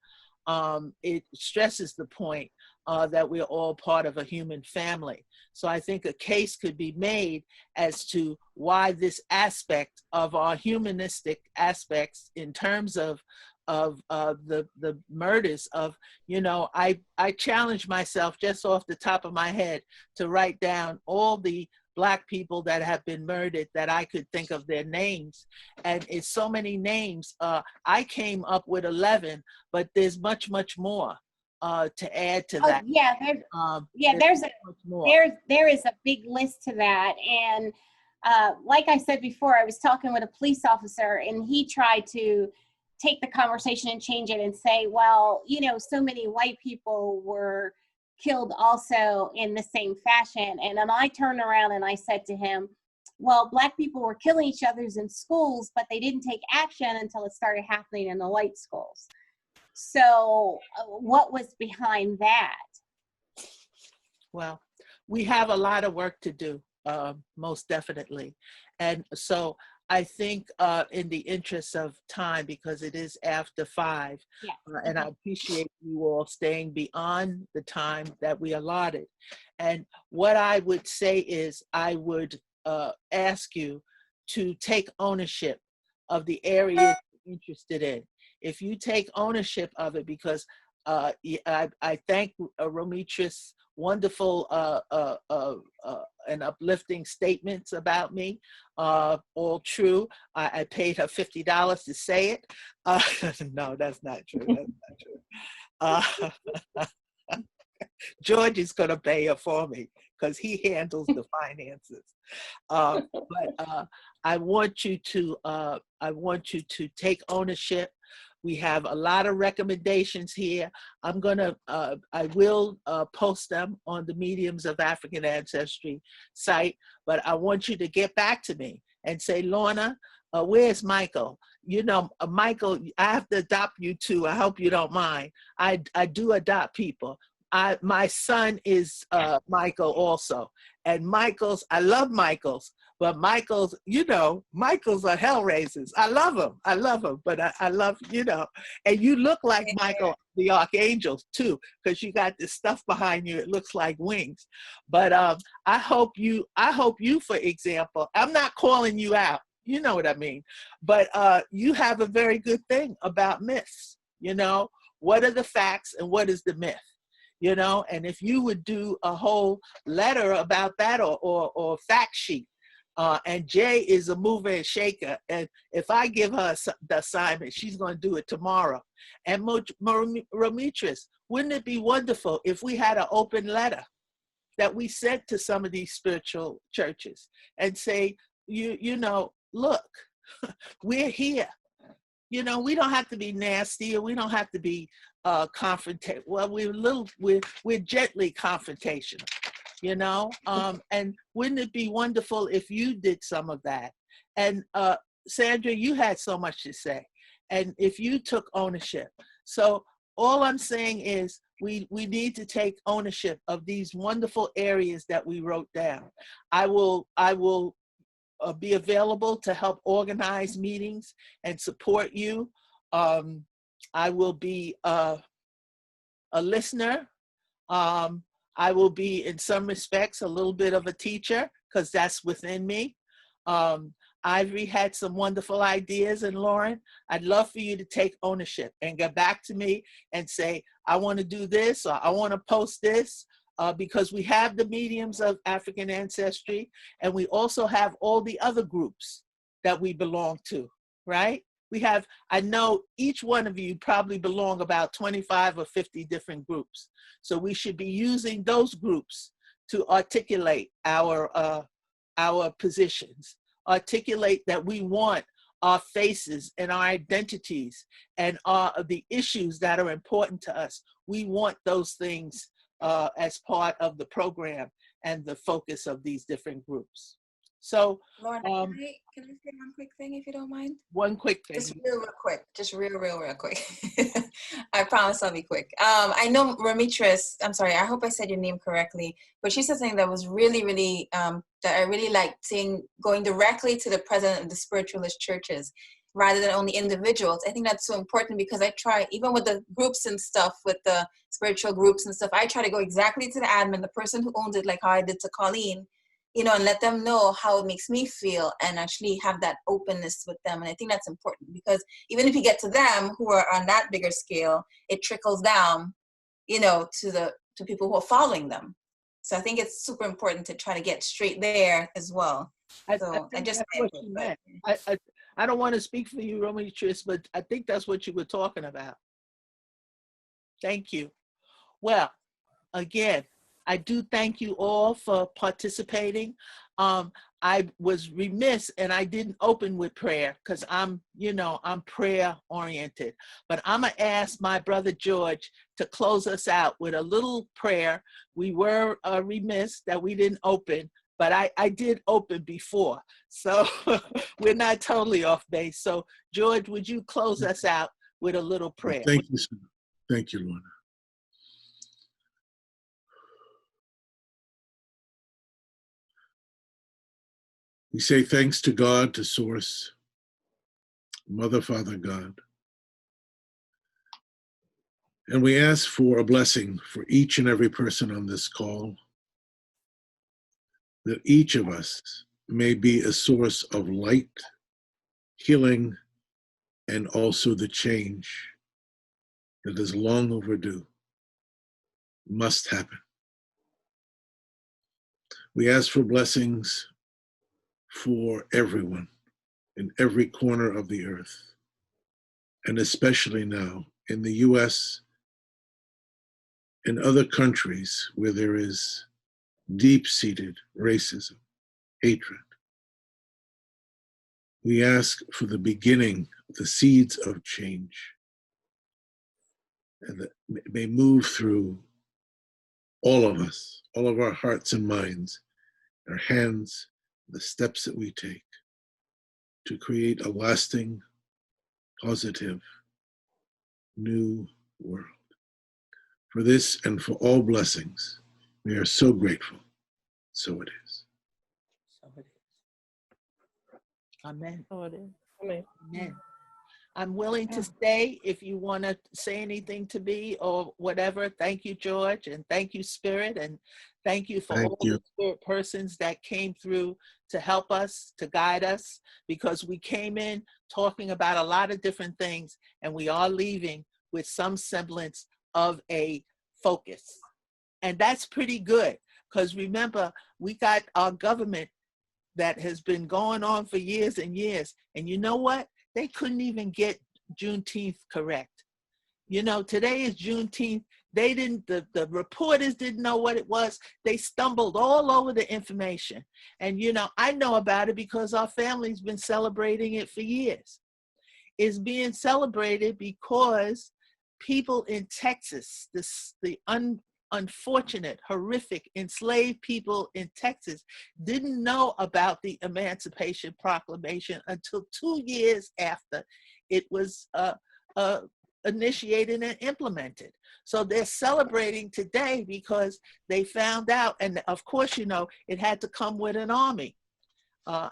it stresses the point that we're all part of a human family. So I think a case could be made as to why this aspect of our humanistic aspects in terms of the murders of, I challenge myself just off the top of my head to write down all the Black people that have been murdered that I could think of their names. And it's so many names. I came up with 11, but there's much, much more to add to that. Yeah, there is a big list to that. And like I said before, I was talking with a police officer, and he tried to take the conversation and change it and say, well, so many white people were killed also in the same fashion. And then I turned around and I said to him, well, Black people were killing each other in schools, but they didn't take action until it started happening in the white schools. So what was behind that? Well, we have a lot of work to do, most definitely. And so I think in the interest of time, because it is after 5, Yeah. and I appreciate you all staying beyond the time that we allotted. And what I would say is I would ask you to take ownership of the area you're interested in. If you take ownership of it, because I thank Romitra's wonderful and uplifting statements about me, all true. I paid her $50 to say it. No, that's not true. That's not true. George is going to pay her for me because he handles the finances. But I want you to take ownership. We have a lot of recommendations here. I will post them on the Mediums of African Ancestry site, but I want you to get back to me and say, Lorna, where's Michael? You know, Michael, I have to adopt you too. I hope you don't mind. I do adopt people. My son is Michael also. And I love Michaels, but Michaels, you know, Michaels are hell raisers. I love them, but I love, you know, and you look like Michael the Archangel too, because you got this stuff behind you. It looks like wings. But I hope you, for example, I'm not calling you out. You know what I mean? But you have a very good thing about myths. You know, what are the facts and what is the myth? You know, and if you would do a whole letter about that or fact sheet, and Jay is a mover and shaker, and if I give her the assignment, she's going to do it tomorrow. And Romitris, wouldn't it be wonderful if we had an open letter that we sent to some of these spiritual churches and say, you know, look, we're here. You know, we don't have to be nasty, or we don't have to be confrontational. Well, we're gently confrontational, you know. And wouldn't it be wonderful if you did some of that? And Sandra, you had so much to say, and if you took ownership. So all I'm saying is we need to take ownership of these wonderful areas that we wrote down. I will be available to help organize meetings and support you. I will be a listener. I will be, in some respects, a little bit of a teacher, because that's within me. Ivory had some wonderful ideas, and Lauren, I'd love for you to take ownership and get back to me and say, I want to do this, or I want to post this. Because we have the Mediums of African Ancestry, and we also have all the other groups that we belong to, right? We have, I know each one of you probably belong about 25 or 50 different groups. So we should be using those groups to articulate our positions, articulate that we want our faces and our identities and the issues that are important to us. We want those things as part of the program and the focus of these different groups. So, Lauren, can I say one quick thing, if you don't mind? One quick thing. Just real quick. Just real quick. I promise I'll be quick. I know Romitris, I'm sorry, I hope I said your name correctly, but she said something that was really, that I really liked, saying, going directly to the president of the spiritualist churches rather than only individuals. I think that's so important, because I try, even with the groups and stuff, with the spiritual groups and stuff, I try to go exactly to the admin, the person who owns it, like how I did to Colleen, you know, and let them know how it makes me feel, and actually have that openness with them. And I think that's important, because even if you get to them who are on that bigger scale, it trickles down, you know, to people who are following them. So I think it's super important to try to get straight there as well. I don't want to speak for you, Romitris, but I think that's what you were talking about. Thank you. Well, again, I do thank you all for participating. I was remiss and I didn't open with prayer, because I'm prayer oriented. But I'm gonna ask my brother George to close us out with a little prayer. We were remiss that we didn't open, but I did open before. So we're not totally off base. So George, would you close us out with a little prayer? Thank you, sir. Thank you, Lorna. We say thanks to God, to Source, Mother, Father, God. And we ask for a blessing for each and every person on this call, that each of us may be a source of light, healing, and also the change that is long overdue, must happen. We ask for blessings for everyone in every corner of the earth, and especially now in the US and other countries where there is deep-seated racism, hatred. We ask for the beginning, the seeds of change, and that may move through all of us, all of our hearts and minds, our hands, the steps that we take to create a lasting, positive, new world. For this and for all blessings, we are so grateful. So it is. So it is. Amen. So it is. Amen. Amen. I'm willing to stay if you want to say anything to me or whatever. Thank you, George, and thank you, Spirit, and thank you for all the Spirit persons that came through to help us, to guide us, because we came in talking about a lot of different things, and we are leaving with some semblance of a focus. And that's pretty good, because remember, we got our government that has been going on for years and years, and you know what? They couldn't even get Juneteenth correct. You know, today is Juneteenth. They didn't, the reporters didn't know what it was. They stumbled all over the information. And, you know, I know about it because our family's been celebrating it for years. It's being celebrated because people in Texas, the unfortunate, horrific, enslaved people in Texas didn't know about the Emancipation Proclamation until 2 years after it was initiated and implemented. So they're celebrating today because they found out, and of course, you know, it had to come with an army to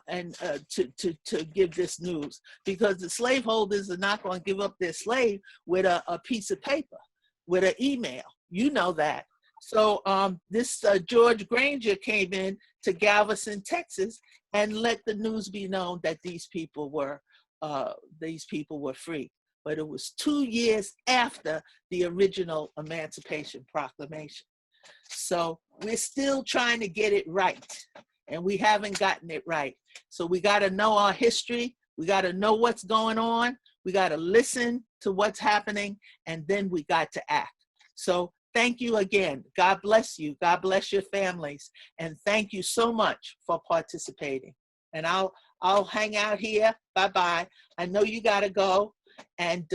give this news, because the slaveholders are not going to give up their slave with a piece of paper, with an email. You know that. So this George Granger came in to Galveston, Texas, and let the news be known that these people were free. But it was 2 years after the original Emancipation Proclamation. So we're still trying to get it right, and we haven't gotten it right. So we got to know our history. We got to know what's going on. We got to listen to what's happening, and then we got to act. So thank you again. God bless you. God bless your families. And thank you so much for participating. And I'll hang out here. Bye-bye. I know you got to go, and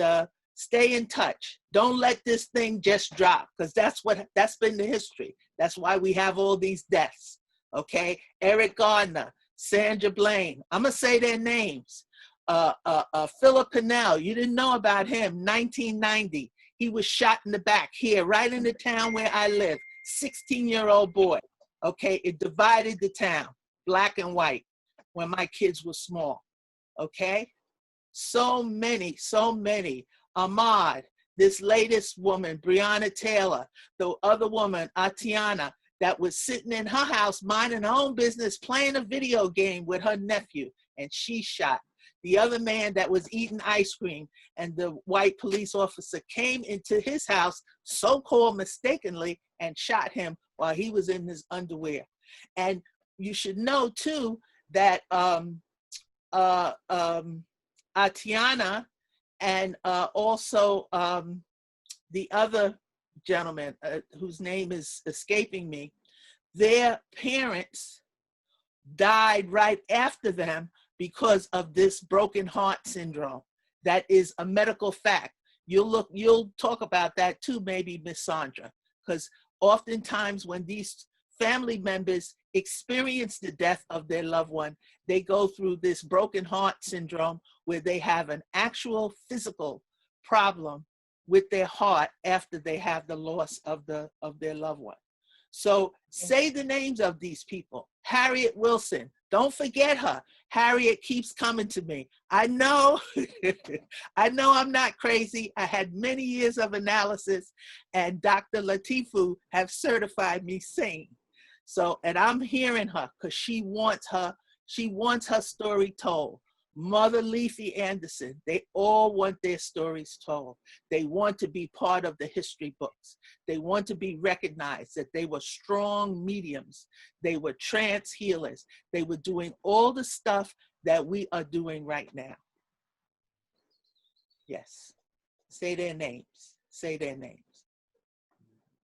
stay in touch. Don't let this thing just drop, because that's been the history. That's why we have all these deaths. Okay? Eric Gardner, Sandra Blaine. I'm going to say their names. Philip Pennell, you didn't know about him, 1990. He was shot in the back here, right in the town where I live, 16-year-old boy. Okay, it divided the town, black and white, when my kids were small. Okay, so many. Ahmaud, this latest woman, Breonna Taylor, the other woman, Atiana, that was sitting in her house minding her own business, playing a video game with her nephew, and she shot. The other man that was eating ice cream, and the white police officer came into his house, so-called mistakenly, and shot him while he was in his underwear. And you should know too that Atiana and also the other gentleman whose name is escaping me, their parents died right after them because of this broken heart syndrome. That is a medical fact. You'll talk about that too, maybe, Miss Sandra, because oftentimes when these family members experience the death of their loved one, they go through this broken heart syndrome where they have an actual physical problem with their heart after they have the loss of their loved one. So say the names of these people. Harriet Wilson, Don't forget her. Harriet keeps coming to me. I know, I know I'm not crazy. I had many years of analysis, and Dr. Latifu have certified me sane. So, and I'm hearing her because she wants her story told. Mother Leafy Anderson, they all want their stories told. They want to be part of the history books. They want to be recognized that they were strong mediums. They were trance healers. They were doing all the stuff that we are doing right now. Yes. Say their names. Say their names.